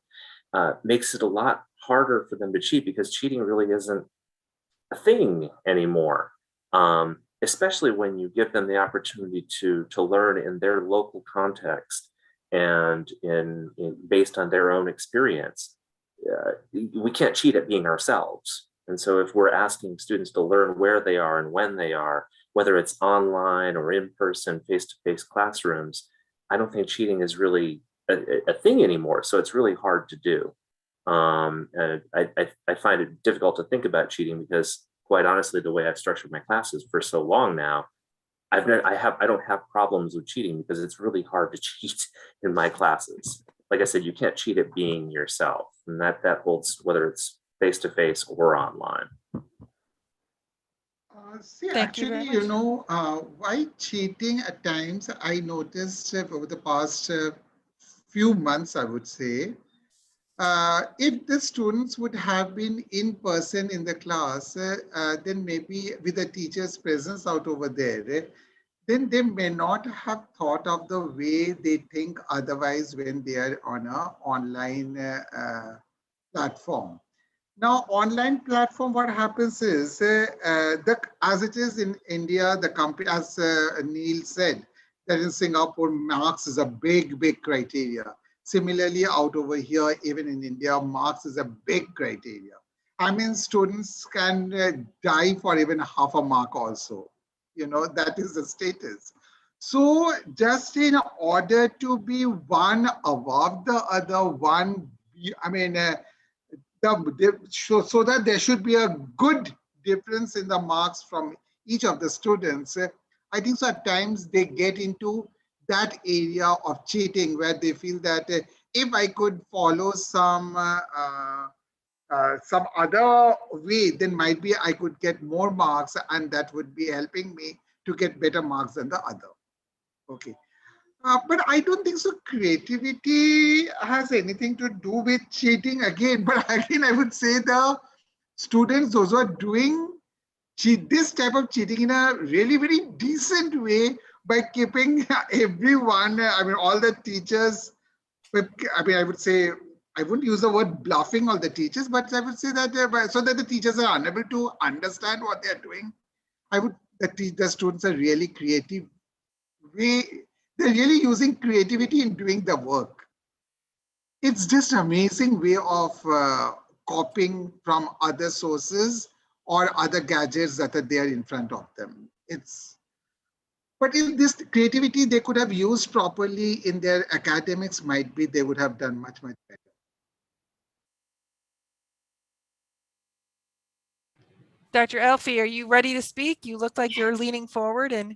makes it a lot harder for them to cheat, because cheating really isn't a thing anymore, especially when you give them the opportunity to learn in their local context and based on their own experience. We can't cheat at being ourselves. And so if we're asking students to learn where they are and when they are, whether it's online or in person, face-to-face classrooms, I don't think cheating is really a thing anymore. So it's really hard to do. And I find it difficult to think about cheating because, quite honestly, the way I've structured my classes for so long now, I don't have problems with cheating because it's really hard to cheat in my classes. Like I said, you can't cheat at being yourself, and that holds whether it's face-to-face or online. Actually, why cheating at times, I noticed over the past few months, I would say, if the students would have been in person in the class, then maybe with the teacher's presence out over there, then they may not have thought of the way they think otherwise when they are on an online platform. Now, online platform, what happens is, as it is in India, the company, as Neil said, that in Singapore, marks is a big criteria. Similarly, out over here, even in India, marks is a big criteria. I mean, students can die for even half a mark also. That is the status. So just in order to be one above the other, so that there should be a good difference in the marks from each of the students, I think so at times they get into that area of cheating where they feel that if I could follow some other way, then might be I could get more marks and that would be helping me to get better marks than the other. Okay. But I don't think so. Creativity has anything to do with cheating again. But again, I would say the students, those who are doing this type of cheating in a really very decent way by keeping everyone, all the teachers, I would say, I wouldn't use the word bluffing all the teachers, but I would say that so that the teachers are unable to understand what they're doing. The students are really creative. They're really using creativity in doing the work. It's just an amazing way of copying from other sources or other gadgets that are there in front of them. But if this creativity they could have used properly in their academics, might be they would have done much better. Dr. Alfie, are you ready to speak? You look like you're leaning forward and.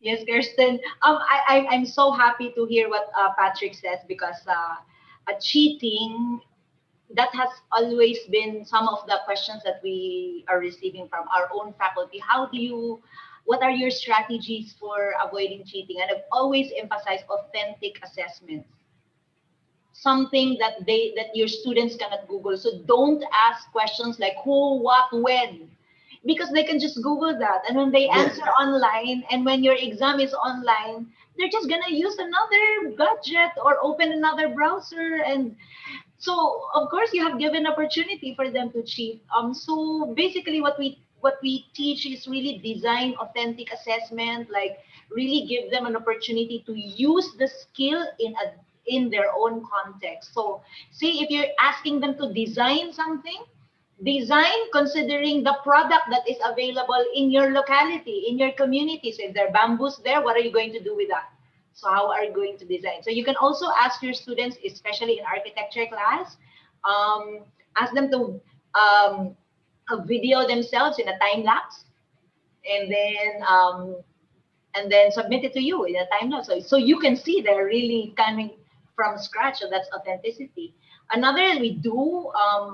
Yes, Kirsten. I'm so happy to hear what Patrick says, because cheating that has always been some of the questions that we are receiving from our own faculty. What are your strategies for avoiding cheating? And I've always emphasized authentic assessments, something that your students cannot Google. So don't ask questions like who, what, when, because they can just Google that. And when they answer online, and when your exam is online, they're just gonna use another gadget or open another browser. And so of course you have given opportunity for them to cheat. So basically what we teach is really design authentic assessment, like really give them an opportunity to use the skill in their own context. So see, if you're asking them to design something, design considering the product that is available in your locality, in your community. So if there are bamboos there, what are you going to do with that? So how are you going to design? So you can also ask your students, especially in architecture class, ask them to video themselves in a time lapse, and then submit it to you in a time lapse. So you can see they're really coming from scratch. So that's authenticity. Another we do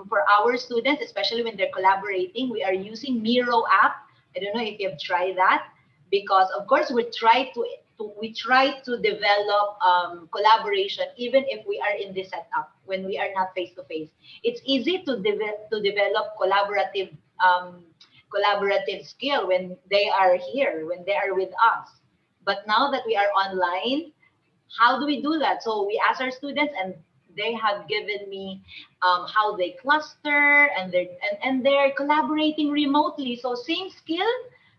for our students, especially when they're collaborating, we are using Miro app. I don't know if you've tried that, because of course we try to develop collaboration even if we are in this setup when we are not face to face. It's easy to develop collaborative skill when they are here, when they are with us. But now that we are online, how do we do that? So we ask our students, and they have given me how they cluster, and they're collaborating remotely. So same skill,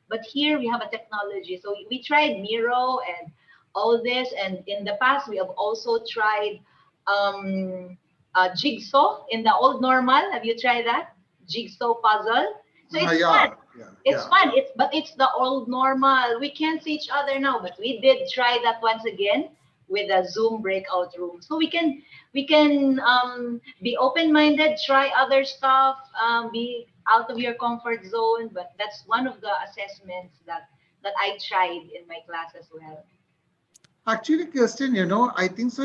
but here we have a technology. So we tried Miro and all this, and in the past we have also tried jigsaw in the old normal. Have you tried that? Jigsaw puzzle. So it's fun. It's fun. But it's the old normal. We can't see each other now, but we did try that once again with a Zoom breakout room. So we can be open-minded, try other stuff, be out of your comfort zone. But that's one of the assessments that I tried in my class as well. Actually, Kirsten, I think so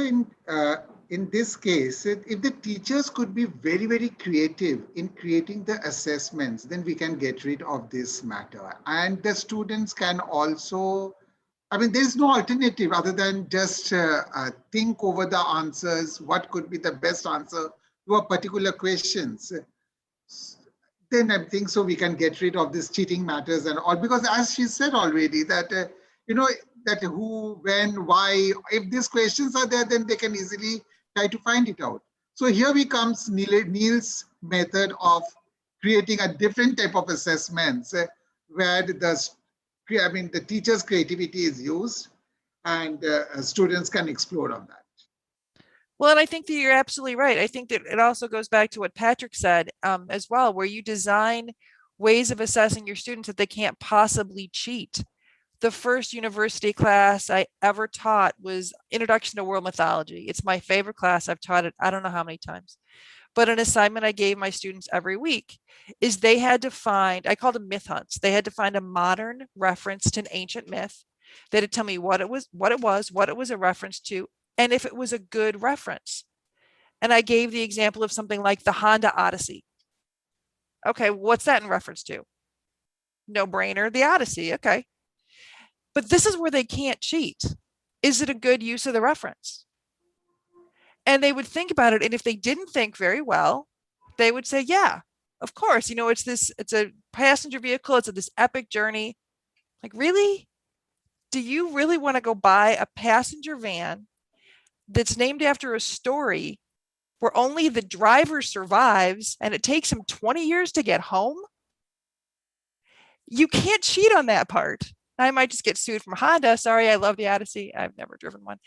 in this case, if the teachers could be very, very creative in creating the assessments, then we can get rid of this matter. And the students can also, there's no alternative other than just think over the answers, what could be the best answer to a particular questions. Then I think so we can get rid of this cheating matters and all, because as she said already that, that who, when, why, if these questions are there, then they can easily try to find it out. So here we comes Neil's method of creating a different type of assessments where the teacher's creativity is used, and students can explore on that. Well, and I think that you're absolutely right. I think that it also goes back to what Patrick said as well, where you design ways of assessing your students that they can't possibly cheat. The first university class I ever taught was Introduction to World Mythology. It's my favorite class. I've taught it, I don't know how many times. But an assignment I gave my students every week is they had to find, I called them myth hunts. They had to find a modern reference to an ancient myth. They had to tell me what it was a reference to, and if it was a good reference. And I gave the example of something like the Honda Odyssey. Okay, what's that in reference to? No brainer, the Odyssey. Okay. But this is where they can't cheat. Is it a good use of the reference? And they would think about it. And if they didn't think very well, they would say, yeah, of course, it's a passenger vehicle. It's this epic journey. Like, really? Do you really want to go buy a passenger van that's named after a story where only the driver survives and it takes him 20 years to get home? You can't cheat on that part. I might just get sued from Honda. Sorry, I love the Odyssey. I've never driven one.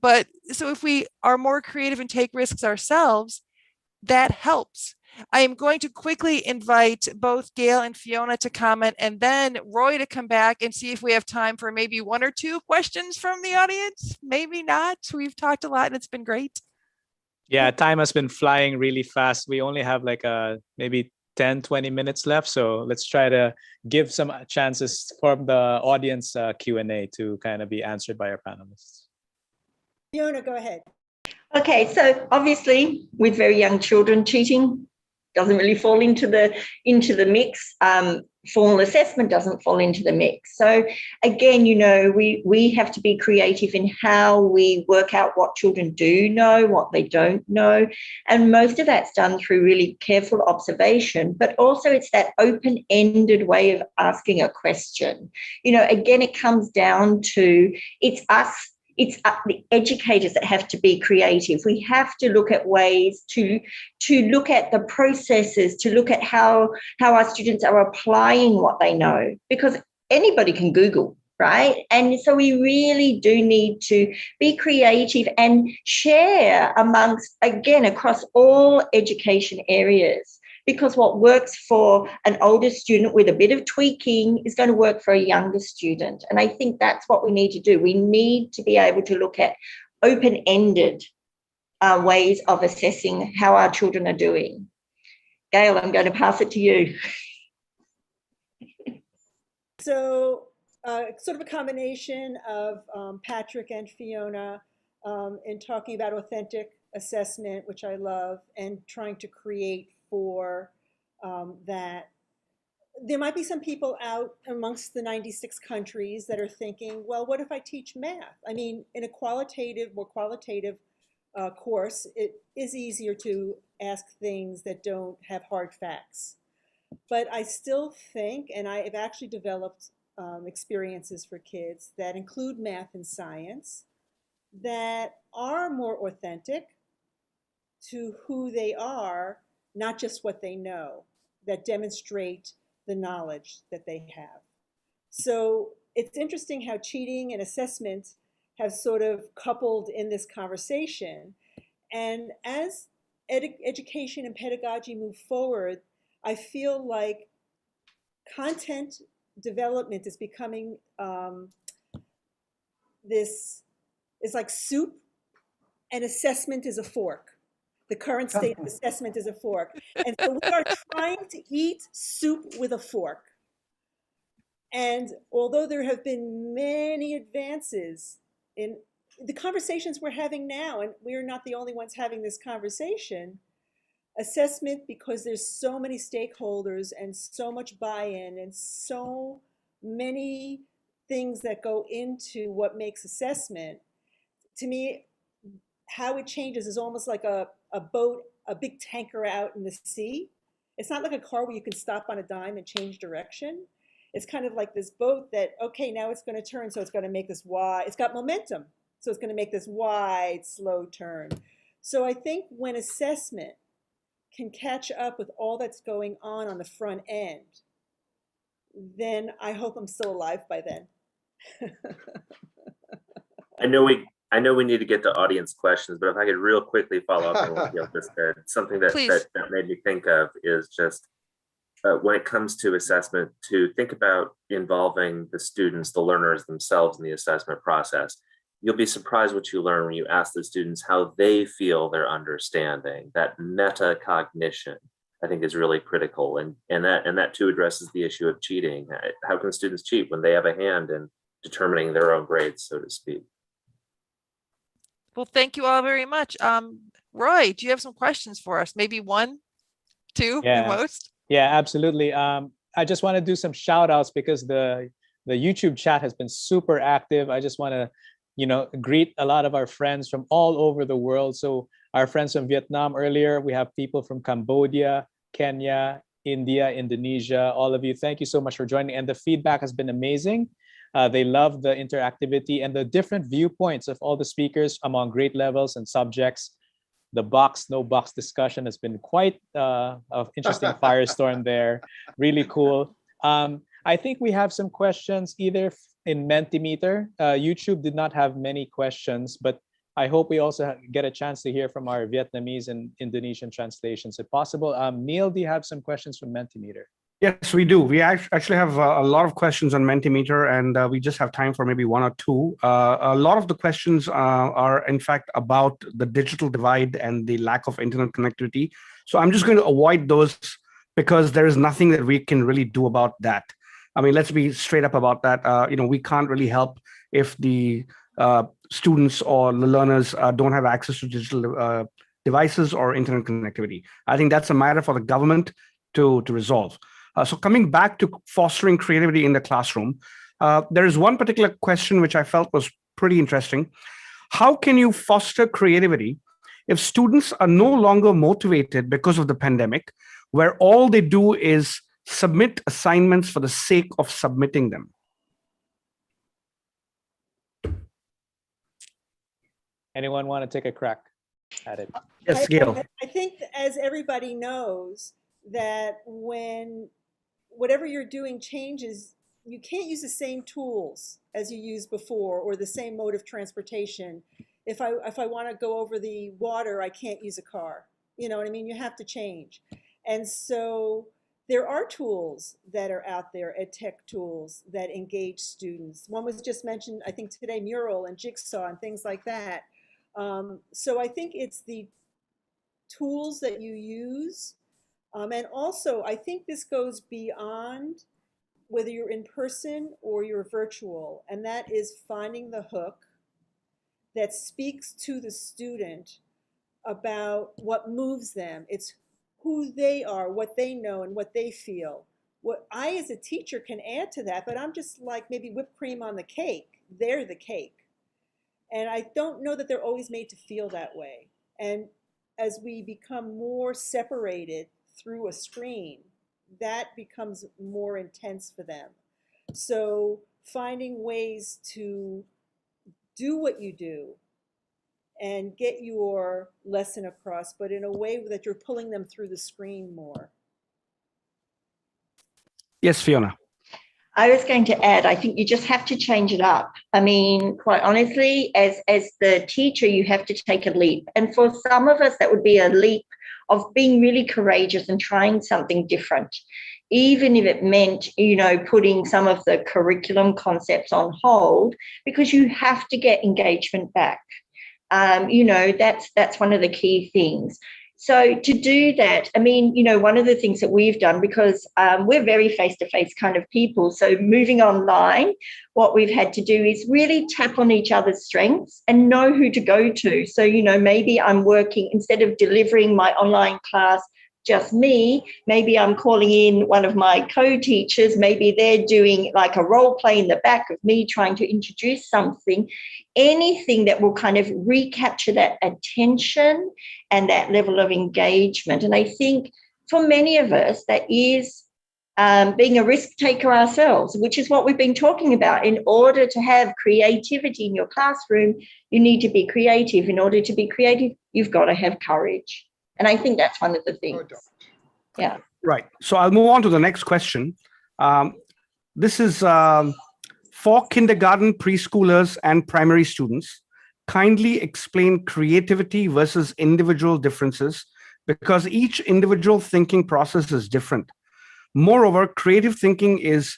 But so if we are more creative and take risks ourselves, that helps. I am going to quickly invite both Gail and Fiona to comment, and then Roy to come back and see if we have time for maybe one or two questions from the audience. Maybe not. We've talked a lot and it's been great. Yeah, time has been flying really fast. We only have like maybe 10, 20 minutes left. So let's try to give some chances for the audience Q&A to kind of be answered by our panelists. Fiona, go ahead. Okay, so obviously with very young children, cheating doesn't really fall into the mix. Formal assessment doesn't fall into the mix. So again, we have to be creative in how we work out what children do know, what they don't know. And most of that's done through really careful observation, but also it's that open-ended way of asking a question. Again, it comes down to it's the educators that have to be creative. We have to look at ways to look at the processes, to look at how our students are applying what they know, because anybody can Google, right? And so we really do need to be creative and share across all education areas. Because what works for an older student with a bit of tweaking is going to work for a younger student. And I think that's what we need to do. We need to be able to look at open-ended ways of assessing how our children are doing. Gail, I'm going to pass it to you. So sort of a combination of Patrick and Fiona in talking about authentic assessment, which I love, and trying to create for that. There might be some people out amongst the 96 countries that are thinking, well, what if I teach math? I mean, in a more qualitative course, it is easier to ask things that don't have hard facts. But I still think, and I have actually developed experiences for kids that include math and science that are more authentic to who they are, not just what they know, that demonstrate the knowledge that they have. So it's interesting how cheating and assessment have sort of coupled in this conversation. And as education and pedagogy move forward, I feel like content development is becoming this is like soup and assessment is a fork. The current state of assessment is a fork. And so we are trying to eat soup with a fork. And although there have been many advances in the conversations we're having now, and we're not the only ones having this conversation, assessment, because there's so many stakeholders and so much buy-in and so many things that go into what makes assessment, to me, how it changes is almost like a boat, a big tanker out in the sea. It's not like a car where you can stop on a dime and change direction. It's kind of like this boat that, okay, now it's going to turn, so it's going to make this wide, it's got momentum, so it's going to make this wide, slow turn. So I think when assessment can catch up with all that's going on the front end, then I hope I'm still alive by then. I know we need to get to audience questions, but if I could real quickly follow up on what you just said, something that made me think of is just when it comes to assessment, to think about involving the students, the learners themselves in the assessment process. You'll be surprised what you learn when you ask the students how they feel they're understanding. That metacognition, I think, is really critical, and that too addresses the issue of cheating. How can students cheat when they have a hand in determining their own grades, so to speak? Well, thank you all very much. Roy, do you have some questions for us? Maybe one, two at most? Yeah, absolutely. I just want to do some shout outs because the YouTube chat has been super active. I just want to, greet a lot of our friends from all over the world. So our friends from Vietnam earlier, we have people from Cambodia, Kenya, India, Indonesia, all of you. Thank you so much for joining. And the feedback has been amazing. They love the interactivity and the different viewpoints of all the speakers among grade levels and subjects. The box, no box discussion has been quite an interesting firestorm there. Really cool. I think we have some questions either in Mentimeter. YouTube did not have many questions, but I hope we also get a chance to hear from our Vietnamese and Indonesian translations if possible. Neil, do you have some questions from Mentimeter? Yes, we do. We actually have a lot of questions on Mentimeter, and we just have time for maybe one or two. A lot of the questions are, in fact, about the digital divide and the lack of internet connectivity. So I'm just going to avoid those because there is nothing that we can really do about that. I mean, let's be straight up about that. We can't really help if the students or the learners don't have access to digital devices or internet connectivity. I think that's a matter for the government to resolve. So coming back to fostering creativity in the classroom, there is one particular question which I felt was pretty interesting. How can you foster creativity if students are no longer motivated because of the pandemic, where all they do is submit assignments for the sake of submitting them? Anyone want to take a crack at it? Yes, Gail. I think, as everybody knows, that when whatever you're doing changes, you can't use the same tools as you used before or the same mode of transportation. If I want to go over the water, I can't use a car. You know what I mean? You have to change. And so there are tools that are out there, ed tech tools that engage students. One was just mentioned, I think today, Mural and Jigsaw and things like that. So I think it's the tools that you use. And also, I think this goes beyond whether you're in person or you're virtual, and that is finding the hook that speaks to the student about what moves them. It's who they are, what they know, and what they feel. What I, as a teacher, can add to that, but I'm just like maybe whipped cream on the cake. They're the cake. And I don't know that they're always made to feel that way. And as we become more separated through a screen, that becomes more intense for them. So finding ways to do what you do and get your lesson across, but in a way that you're pulling them through the screen more. Yes, Fiona. I was going to add, I think you just have to change it up. I mean, quite honestly, as the teacher, you have to take a leap. And for some of us, that would be a leap of being really courageous and trying something different, even if it meant, putting some of the curriculum concepts on hold, because you have to get engagement back. That's one of the key things. So to do that, I mean, one of the things that we've done, because we're very face-to-face kind of people, so moving online, what we've had to do is really tap on each other's strengths and know who to go to. So, maybe I'm working, instead of delivering my online class just me, maybe I'm calling in one of my co-teachers, maybe they're doing like a role play in the back of me trying to introduce something, anything that will kind of recapture that attention and that level of engagement. And I think for many of us, that is being a risk taker ourselves, which is what we've been talking about. In order to have creativity in your classroom, you need to be creative. In order to be creative, you've got to have courage. And I think that's one of the things. Yeah. Right. So I'll move on to the next question. This is for kindergarten, preschoolers, and primary students. Kindly explain creativity versus individual differences, because each individual thinking process is different. Moreover, creative thinking is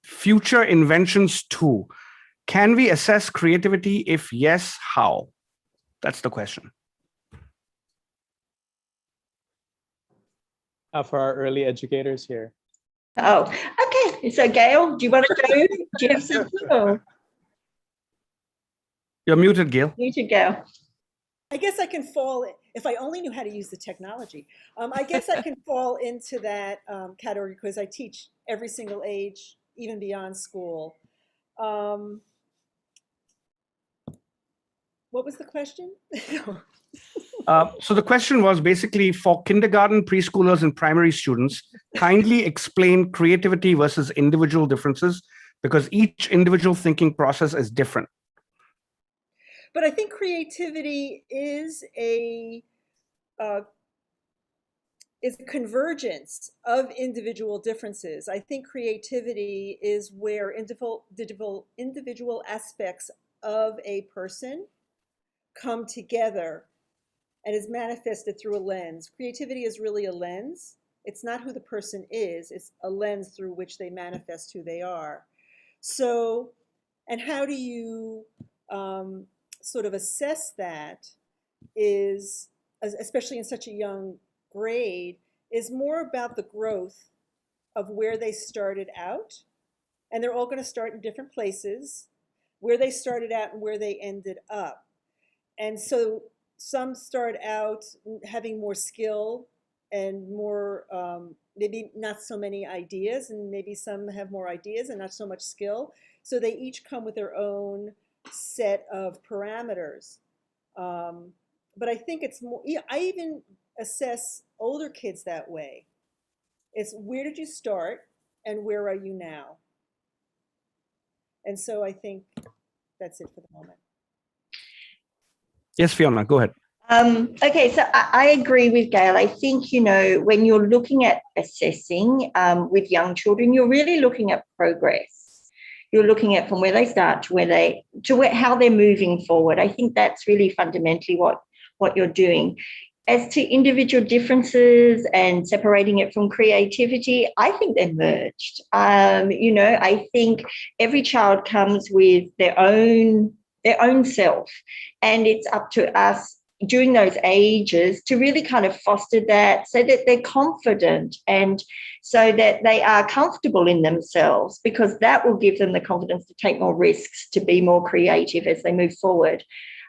future inventions too. Can we assess creativity? If yes, how? That's the question. For our early educators here. Oh, okay. So Gail, do you want to go? Do you have something? Or? You're muted, Gail. Muted, Gail. I guess I can fall, if I only knew how to use the technology, I guess I can fall into that category because I teach every single age, even beyond school. What was the question? So the question was basically for kindergarten, preschoolers, and primary students, kindly explain creativity versus individual differences, because each individual thinking process is different. But I think creativity is a convergence of individual differences. I think creativity is where individual aspects of a person come together and is manifested through a lens. Creativity is really a lens. It's not who the person is, it's a lens through which they manifest who they are. So, and how do you sort of assess that is, especially in such a young grade, is more about the growth of where they started out. And they're all going to start in different places. where they started out and where they ended up. And so some start out having more skill and more, maybe not so many ideas, and maybe some have more ideas and not so much skill. So they each come with their own set of parameters. But I think it's more, yeah, I even assess older kids that way. It's where did you start and where are you now? And so I think that's it for the moment. Yes, Fiona, go ahead. Okay, so I agree with Gail. I think, when you're looking at assessing with young children, you're really looking at progress. You're looking at from where they start to how they're moving forward. I think that's really fundamentally what you're doing. As to individual differences and separating it from creativity, I think they're merged. I think every child comes with their own self, and it's up to us during those ages to really kind of foster that so that they're confident and so that they are comfortable in themselves, because that will give them the confidence to take more risks, to be more creative as they move forward.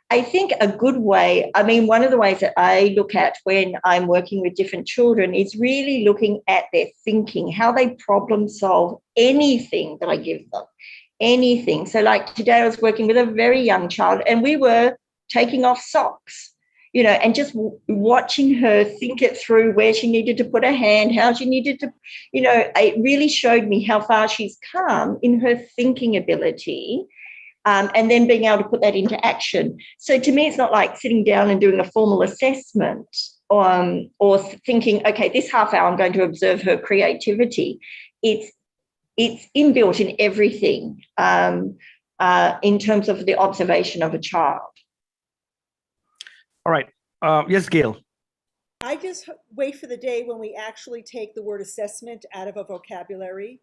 I think a good way, one of the ways that I look at when I'm working with different children is really looking at their thinking, how they problem solve anything that I give them, anything. So like today I was working with a very young child and we were taking off socks, and just watching her think it through, where she needed to put her hand, how she needed to, it really showed me how far she's come in her thinking ability. And then being able to put that into action. So to me, it's not like sitting down and doing a formal assessment or thinking, okay, this half hour I'm going to observe her creativity. It's inbuilt in everything in terms of the observation of a child. All right. Yes, Gail. I just wait for the day when we actually take the word assessment out of a vocabulary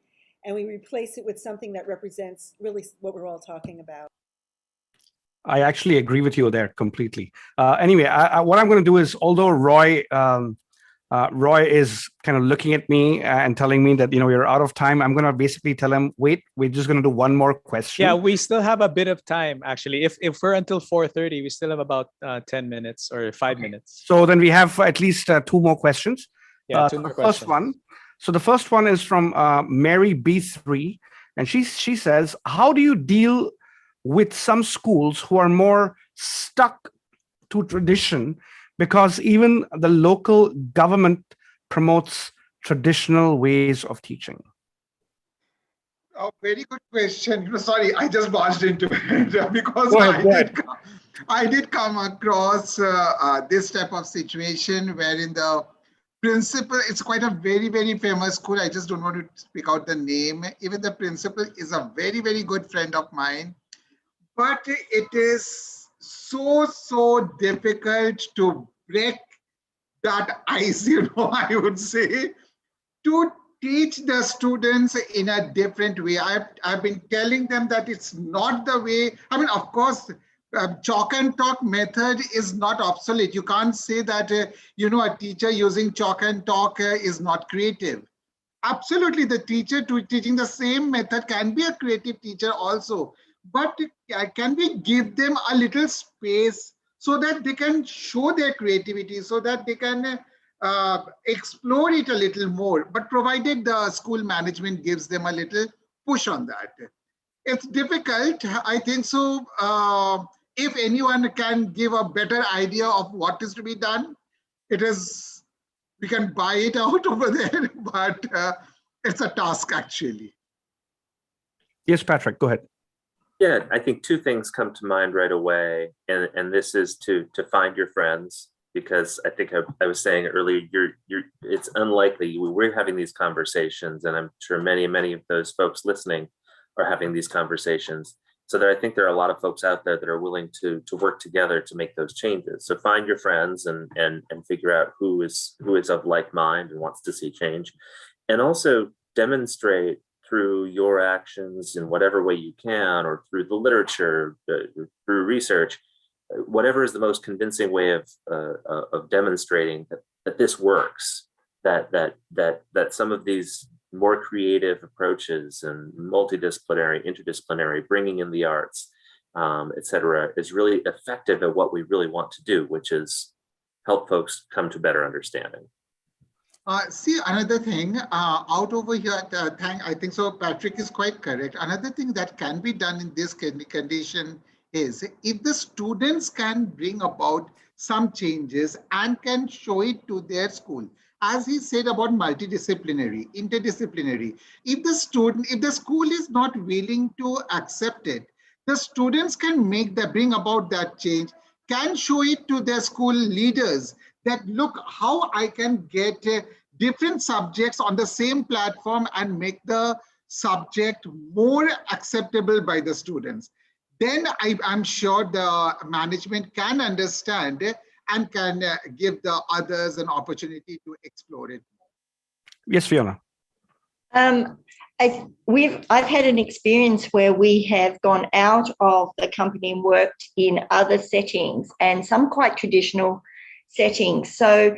and we replace it with something that represents really what we're all talking about. I actually agree with you there completely. Anyway, what I'm going to do is, although Roy is kind of looking at me and telling me that, we're out of time, I'm going to basically tell him, wait, we're just going to do one more question. Yeah, we still have a bit of time, actually. If we're until 4:30, we still have about 10 minutes or 5 minutes. So then we have at least 2 more questions. Yeah, 2 more questions. So the first one is from Mary B3, and she says, how do you deal with some schools who are more stuck to tradition because even the local government promotes traditional ways of teaching? Oh, very good question. Sorry, I just barged into it because Go ahead. I did come across this type of situation wherein the principal, it's quite a very, very famous school. I just don't want to speak out the name. Even the principal is a very, very good friend of mine. But it is so difficult to break that ice, I would say, to teach the students in a different way. I've been telling them that it's not the way. Of course, chalk and talk method is not obsolete. You can't say that, a teacher using chalk and talk is not creative. Absolutely, the teacher teaching the same method can be a creative teacher also. But can we give them a little space so that they can show their creativity, so that they can explore it a little more, but provided the school management gives them a little push on that. It's difficult, I think so. If anyone can give a better idea of what is to be done, we can buy it out over there, but it's a task actually. Yes, Patrick, go ahead. Yeah, I think 2 things come to mind right away, and this is to find your friends, because I think I was saying earlier, it's unlikely we're having these conversations, and I'm sure many of those folks listening are having these conversations. So I think there are a lot of folks out there that are willing to work together to make those changes. So find your friends and figure out who is of like mind and wants to see change, and also demonstrate through your actions in whatever way you can, or through the literature, through research, whatever is the most convincing way of demonstrating that this works, that some of these more creative approaches and multidisciplinary, interdisciplinary, bringing in the arts, et cetera, is really effective at what we really want to do, which is help folks come to better understanding. See, another thing out over here, I think so, Patrick is quite correct. Another thing that can be done in this condition is if the students can bring about some changes and can show it to their school. As he said about multidisciplinary, interdisciplinary, if the school is not willing to accept it, the students can bring about that change, can show it to their school leaders that look how I can get different subjects on the same platform and make the subject more acceptable by the students. Then I'm sure the management can understand and can give the others an opportunity to explore it. Yes, Fiona. I've had an experience where we have gone out of the company and worked in other settings, and some quite traditional settings. So,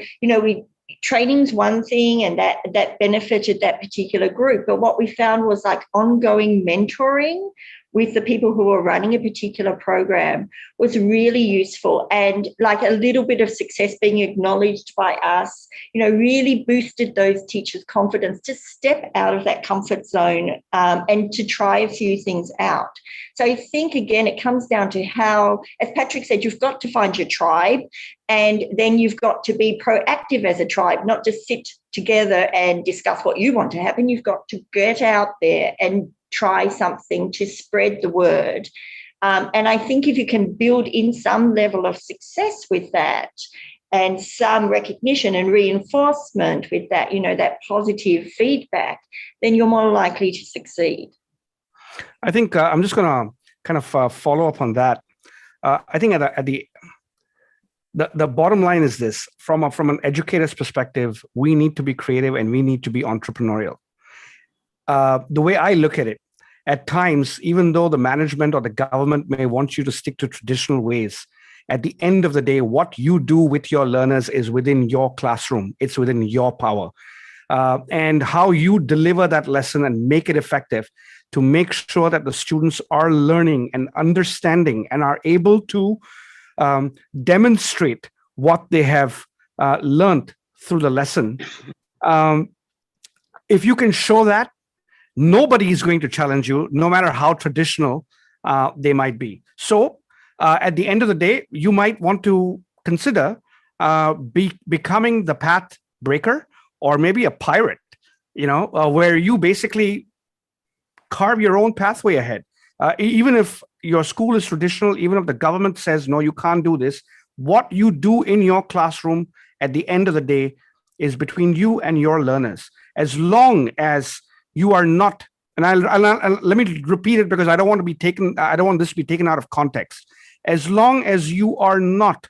training's one thing, and that benefited that particular group. But what we found was like ongoing mentoring with the people who were running a particular program was really useful, and like a little bit of success being acknowledged by us, really boosted those teachers' confidence to step out of that comfort zone and to try a few things out. So I think, again, it comes down to how, as Patrick said, you've got to find your tribe, and then you've got to be proactive as a tribe, not just sit together and discuss what you want to happen. You've got to get out there and try something to spread the word. And I think if you can build in some level of success with that and some recognition and reinforcement with that, that positive feedback, then you're more likely to succeed. I think I'm just going to kind of follow up on that. I think the bottom line is this: from an educator's perspective, we need to be creative and we need to be entrepreneurial. The way I look at it, at times, even though the management or the government may want you to stick to traditional ways, at the end of the day, what you do with your learners is within your classroom. It's within your power. And how you deliver that lesson and make it effective to make sure that the students are learning and understanding and are able to demonstrate what they have learned through the lesson. If you can show that, nobody is going to challenge you, no matter how traditional they might be. So at the end of the day, you might want to consider becoming the path breaker, or maybe a pirate, where you basically carve your own pathway ahead. Even if your school is traditional, even if the government says, no, you can't do this, what you do in your classroom at the end of the day is between you and your learners. As long as you are not, and I'll let me repeat it because I don't want this to be taken out of context. As long as you are not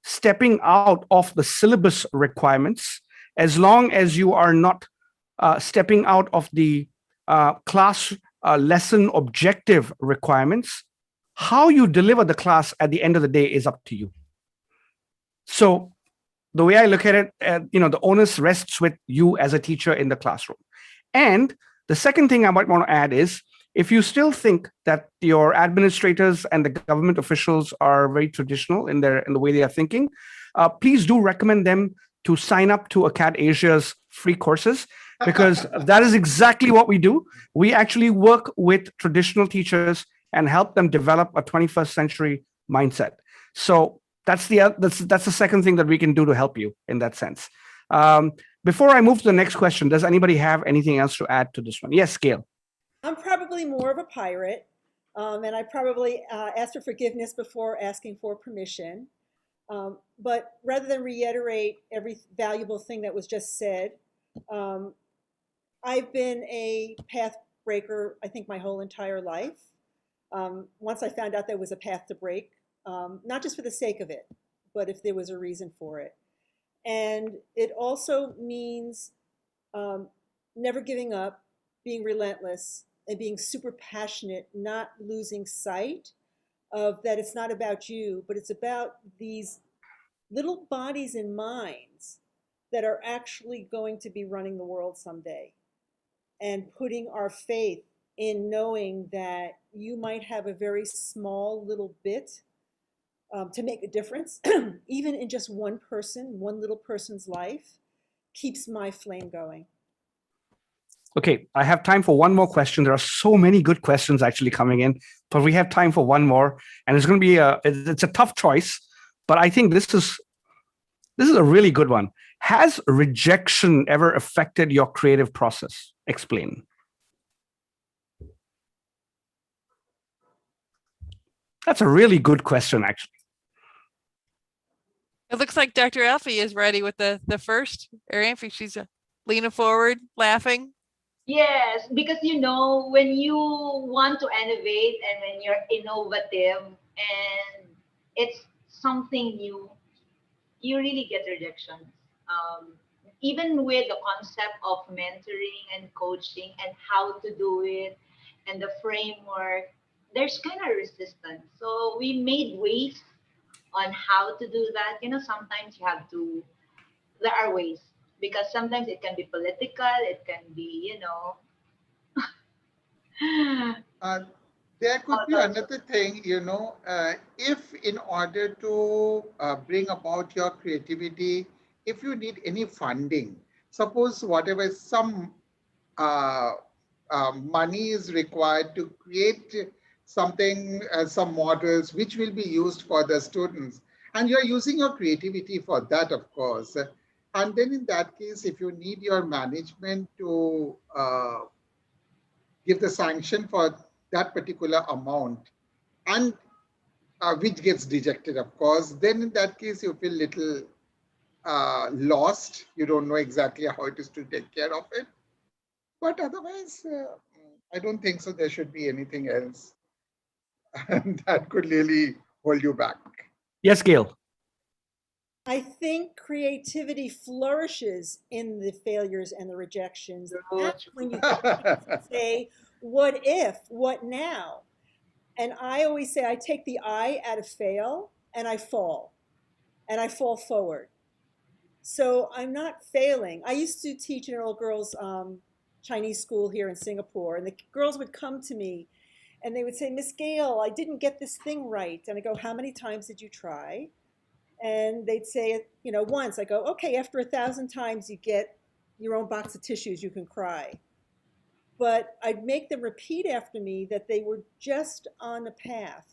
stepping out of the syllabus requirements, as long as you are not stepping out of the class lesson objective requirements, how you deliver the class at the end of the day is up to you. So the way I look at it, the onus rests with you as a teacher in the classroom. And the second thing I might want to add is, if you still think that your administrators and the government officials are very traditional in the way they are thinking, please do recommend them to sign up to Akadasia's free courses, because that is exactly what we do. We actually work with traditional teachers and help them develop a 21st century mindset. So that's the second thing that we can do to help you in that sense. Before I move to the next question, does anybody have anything else to add to this one? Yes, Gail. I'm probably more of a pirate, and I probably asked for forgiveness before asking for permission. But rather than reiterate every valuable thing that was just said, I've been a path breaker, I think, my whole entire life. Once I found out there was a path to break, not just for the sake of it, but if there was a reason for it. And it also means never giving up, being relentless, and being super passionate, not losing sight of that it's not about you, but it's about these little bodies and minds that are actually going to be running the world someday, and putting our faith in knowing that you might have a very small little bit to make a difference, even in just one person, one little person's life, keeps my flame going. Okay, I have time for one more question. There are so many good questions actually coming in, but we have time for one more, and it's going to be it's a tough choice, but I think this is a really good one. Has rejection ever affected your creative process? Explain. That's a really good question, actually. It looks like Dr. Alfie is ready with the first. Alfie, she's leaning forward, laughing. Yes, because when you want to innovate and when you're innovative and it's something new, you really get rejections. Even with the concept of mentoring and coaching and how to do it and the framework, there's kind of resistance. So we made ways on how to do that. Sometimes there are ways because sometimes it can be political, it can be, There could be another thing, if in order to bring about your creativity, if you need any funding, suppose whatever some money is required to create something, some models which will be used for the students, and you're using your creativity for that, of course. And then in that case, if you need your management to give the sanction for that particular amount, and which gets dejected, of course, then in that case, you feel little lost. You don't know exactly how it is to take care of it. But otherwise, I don't think so. There should be anything else that could really hold you back. Yes, Gail. I think creativity flourishes in the failures and the rejections. That's when you get to say, what if, what now? And I always say, I take the I out of fail and I fall forward. So I'm not failing. I used to teach in an all girls Chinese school here in Singapore, and the girls would come to me and they would say, Miss Gail, I didn't get this thing right. And I go, how many times did you try? And they'd say, once. I go, okay, after 1,000 times, you get your own box of tissues, you can cry. But I'd make them repeat after me that they were just on the path,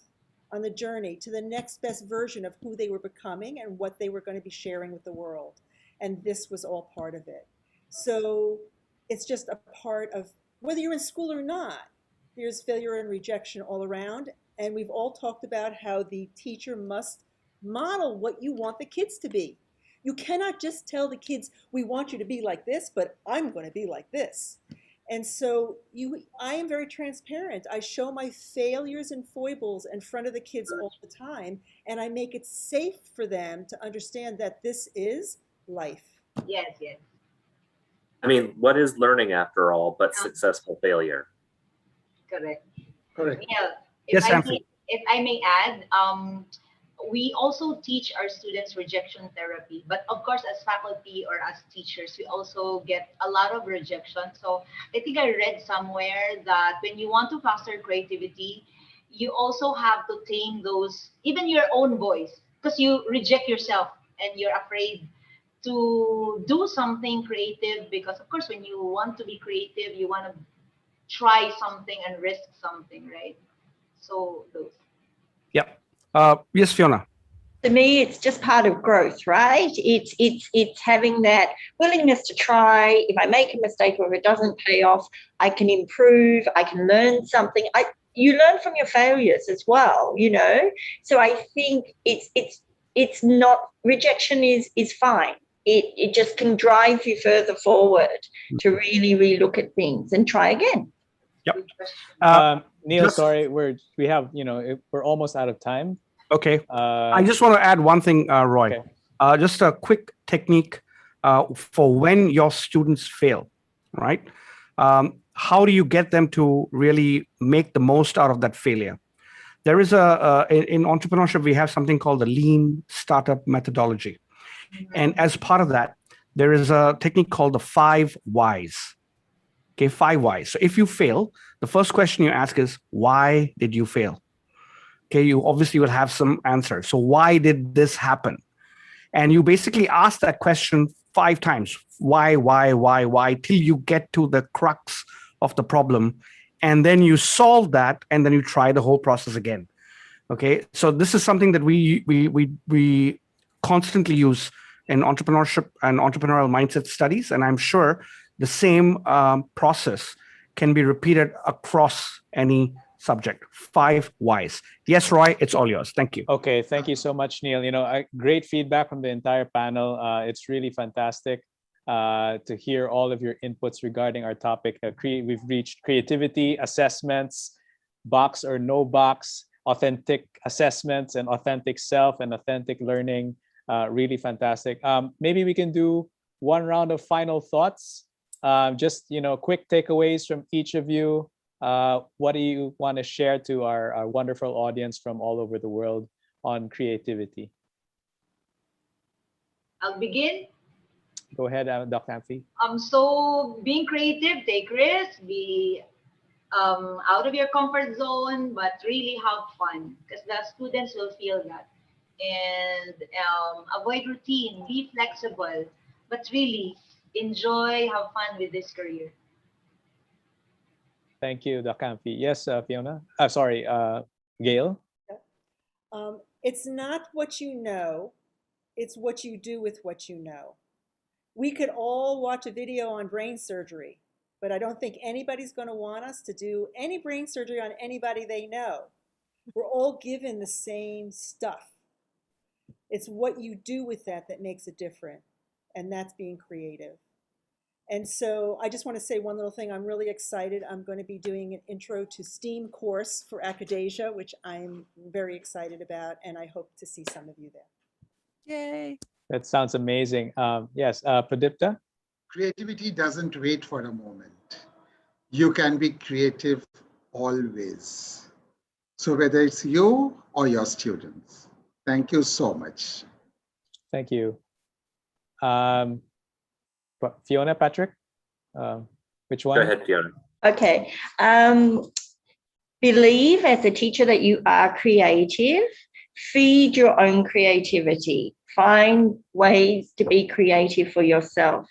on the journey to the next best version of who they were becoming and what they were going to be sharing with the world. And this was all part of it. So it's just a part of whether you're in school or not, there's failure and rejection all around. And we've all talked about how the teacher must model what you want the kids to be. You cannot just tell the kids, we want you to be like this, but I'm going to be like this. And so I am very transparent. I show my failures and foibles in front of the kids all the time, and I make it safe for them to understand that this is life. Yes, yes. I mean, what is learning after all but successful failure? Correct. Correct. Yeah. Yes, if I may add, we also teach our students rejection therapy, but of course, as faculty or as teachers, we also get a lot of rejection. So I think I read somewhere that when you want to foster creativity, you also have to tame those, even your own voice, because you reject yourself and you're afraid to do something creative, because of course, when you want to be creative, you want to try something and risk something, right? So those. Yeah. Yes, Fiona. To me, it's just part of growth, right? It's having that willingness to try. If I make a mistake or if it doesn't pay off, I can improve. I can learn something. You learn from your failures as well, So I think it's not, rejection is fine. It just can drive you further forward to really relook at things and try again. Yep. Neil, sorry, we're almost out of time. Okay. I just want to add one thing, Roy. Okay. Just a quick technique for when your students fail, right? How do you get them to really make the most out of that failure? There is in entrepreneurship, we have something called the lean startup methodology. And as part of that, there is a technique called the 5 whys. Okay, 5 whys. So if you fail, the first question you ask is, why did you fail? Okay, you obviously will have some answer. So why did this happen? And you basically ask that question 5 times. Why, till you get to the crux of the problem. And then you solve that, and then you try the whole process again. Okay, so this is something that we constantly use in entrepreneurship and entrepreneurial mindset studies, and I'm sure the same process can be repeated across any subject. 5 whys. Yes, Roy, it's all yours. Thank you. Okay, thank you so much, Neil. Great feedback from the entire panel. It's really fantastic to hear all of your inputs regarding our topic. We've reached creativity, assessments, box or no box, authentic assessments, and authentic self and authentic learning. Really fantastic. Maybe we can do one round of final thoughts. Just quick takeaways from each of you. What do you want to share to our wonderful audience from all over the world on creativity? I'll begin. Go ahead, Dr. Amphi. So being creative, take risks, be out of your comfort zone, but really have fun, because the students will feel that. And avoid routine, be flexible, but really enjoy, have fun with this career. Thank you, Dr. Amphi. Yes, Fiona. Sorry, Gail. It's not what you know, it's what you do with what you know. We could all watch a video on brain surgery, but I don't think anybody's going to want us to do any brain surgery on anybody they know. We're all given the same stuff. It's what you do with that that makes it different, and that's being creative. And so I just want to say one little thing. I'm really excited. I'm going to be doing an intro to STEAM course for Akadasia, which I'm very excited about, and I hope to see some of you there. Yay. That sounds amazing. Yes, Pradipta? Creativity doesn't wait for a moment. You can be creative always. So whether it's you or your students. Thank you so much. Thank you. Fiona, Patrick? Which one? Go ahead, Fiona. Okay. Believe as a teacher that you are creative. Feed your own creativity. Find ways to be creative for yourself.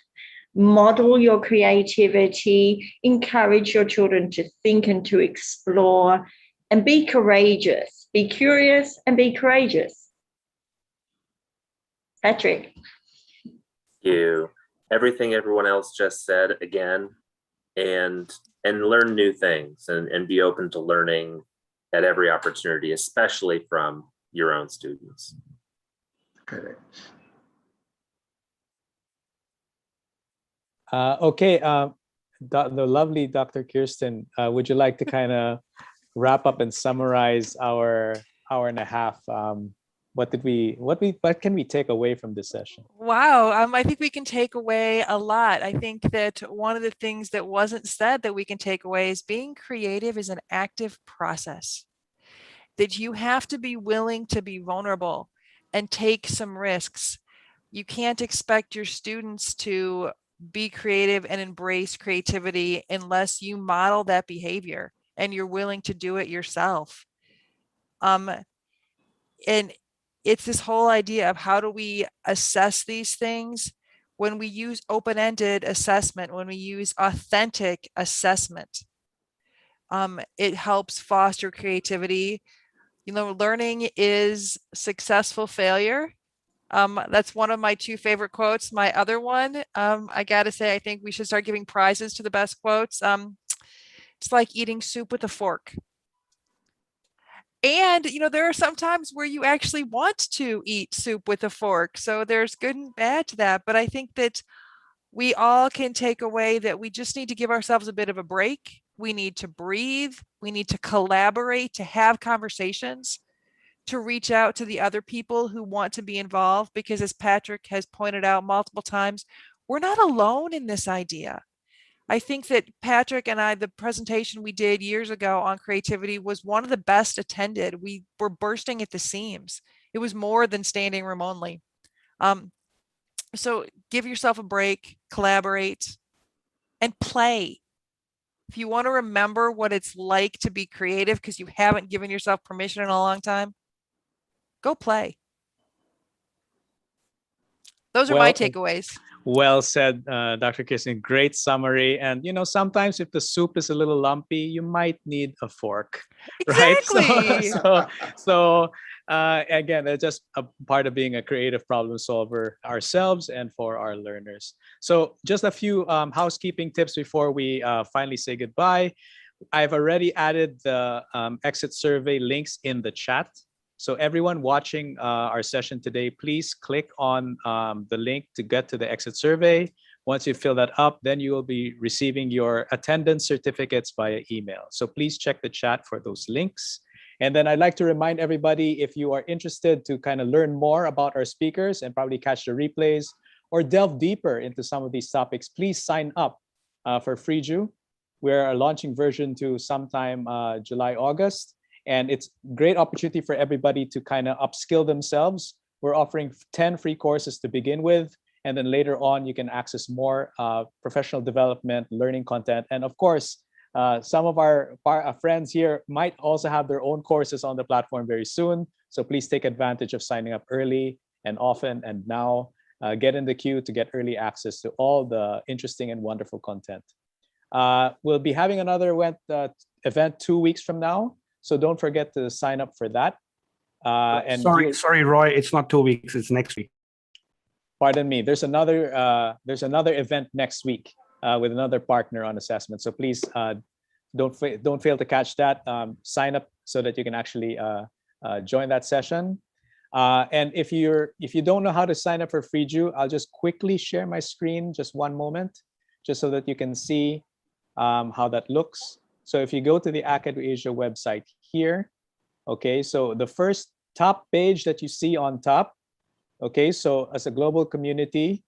Model your creativity. Encourage your children to think and to explore. And be courageous. Be curious and be courageous. Patrick. Thank you. Everything everyone else just said again, and learn new things and be open to learning at every opportunity, especially from your own students. Correct. Okay, the lovely Dr. Kirsten, would you like to kind of wrap up and summarize our hour and a half? What can we take away from this session? Wow, I think we can take away a lot. I think that one of the things that wasn't said that we can take away is being creative is an active process. That you have to be willing to be vulnerable and take some risks. You can't expect your students to be creative and embrace creativity unless you model that behavior and you're willing to do it yourself. And it's this whole idea of how do we assess these things when we use open-ended assessment, when we use authentic assessment. It helps foster creativity. Learning is successful failure. That's one of my 2 favorite quotes. My other one, I gotta say, I think we should start giving prizes to the best quotes. It's like eating soup with a fork. And, there are some times where you actually want to eat soup with a fork. So there's good and bad to that. But I think that we all can take away that we just need to give ourselves a bit of a break. We need to breathe. We need to collaborate, to have conversations, to reach out to the other people who want to be involved. Because as Patrick has pointed out multiple times, we're not alone in this idea. I think that Patrick and I, the presentation we did years ago on creativity was one of the best attended. We were bursting at the seams. It was more than standing room only. So give yourself a break, collaborate, and play. if you want to remember what it's like to be creative because you haven't given yourself permission in a long time, go play. Those are my takeaways. Well said, Dr. Kirsten. Great summary. And sometimes if the soup is a little lumpy, you might need a fork, Exactly. right? So again, that's just a part of being a creative problem solver ourselves and for our learners. So just a few housekeeping tips before we finally say goodbye. I've already added the exit survey links in the chat. So everyone watching our session today, please click on the link to get to the exit survey. Once you fill that up, then you will be receiving your attendance certificates via email. So please check the chat for those links. And then I'd like to remind everybody, if you are interested to kind of learn more about our speakers and probably catch the replays or delve deeper into some of these topics, please sign up for Freejoo. We're launching version 2 sometime July, August. And it's a great opportunity for everybody to kind of upskill themselves. We're offering 10 free courses to begin with. And then later on, you can access more professional development, learning content. And of course, some of our friends here might also have their own courses on the platform very soon. So please take advantage of signing up early and often and now. Get in the queue to get early access to all the interesting and wonderful content. We'll be having another event 2 weeks from now. So don't forget to sign up for that. Sorry, Roy, it's not 2 weeks, it's next week. Pardon me. There's another event next week with another partner on assessment. So please don't fail to catch that. Sign up so that you can actually join that session. And if you don't know how to sign up for Freejoo, I'll just quickly share my screen, just one moment, just so that you can see how that looks. So if you go to the Akadasia website here, okay, so the first top page that you see on top, okay, so as a global community,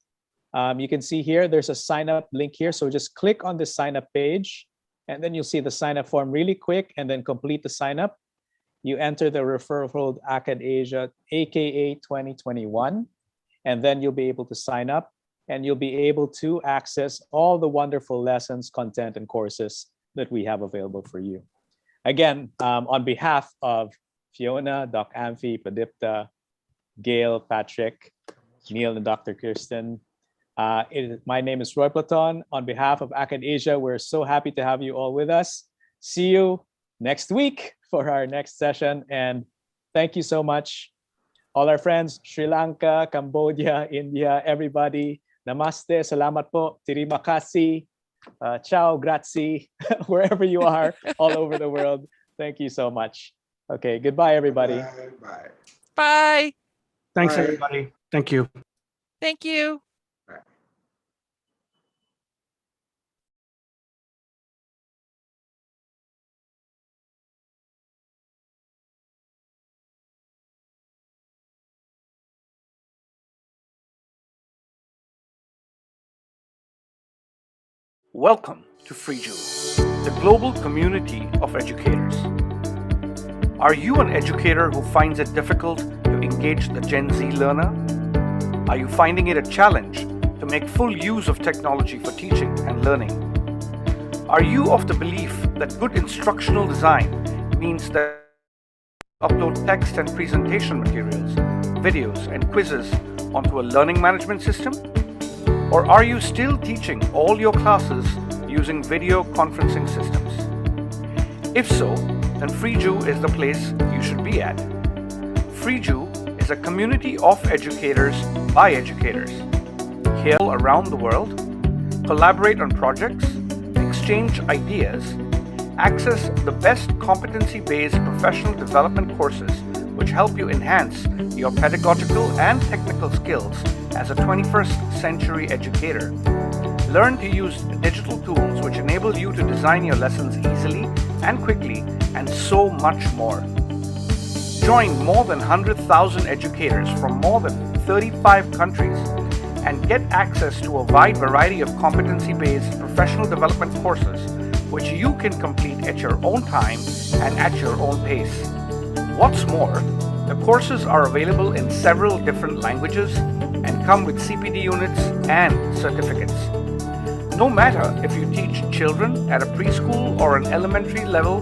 you can see here, there's a sign up link here. So just click on the sign up page and then you'll see the sign up form really quick and then complete the sign up. You enter the referral code Akadasia, AKA 2021, and then you'll be able to sign up and you'll be able to access all the wonderful lessons, content, and courses that we have available for you. Again, on behalf of Fiona, Doc Amphi, Pradipta, Gail, Patrick, Neil, and Dr. Kirsten, my name is Roy Platon. On behalf of Akadasia, we're so happy to have you all with us. See you next week for our next session. And thank you so much. All our friends, Sri Lanka, Cambodia, India, everybody. Namaste, salamat po, terima kasih. Ciao, grazie, wherever you are, all over the world. Thank you so much. Okay, goodbye, everybody. Bye. Bye. Thanks, Bye. everybody. Thank you. Thank you. Welcome to Freejoo, the global community of educators. Are you an educator who finds it difficult to engage the Gen Z learner? Are you finding it a challenge to make full use of technology for teaching and learning? Are you of the belief that good instructional design means that you upload text and presentation materials, videos, and quizzes onto a learning management system? Or are you still teaching all your classes using video conferencing systems? If so, then Freejoo is the place you should be at. Freejoo is a community of educators by educators. Here around the world, collaborate on projects, exchange ideas, access the best competency-based professional development courses which help you enhance your pedagogical and technical skills as a 21st century educator. Learn to use digital tools which enable you to design your lessons easily and quickly, and so much more. Join more than 100,000 educators from more than 35 countries and get access to a wide variety of competency-based professional development courses which you can complete at your own time and at your own pace. What's more, the courses are available in several different languages and come with CPD units and certificates. No matter if you teach children at a preschool or an elementary level,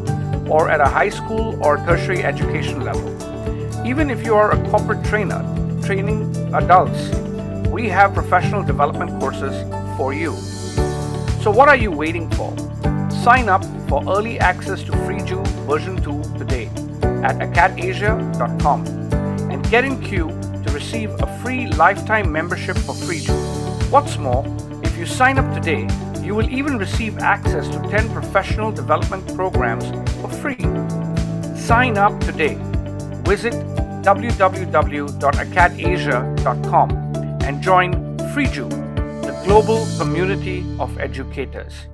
or at a high school or tertiary education level. Even if you are a corporate trainer training adults, we have professional development courses for you. So what are you waiting for? Sign up for early access to Freejoo version 2 today at akadasia.com and get in queue to receive a free lifetime membership for Freejoo. What's more, if you sign up today, you will even receive access to 10 professional development programs for free. Sign up today. Visit www.akadasia.com and join Freejoo, the global community of educators.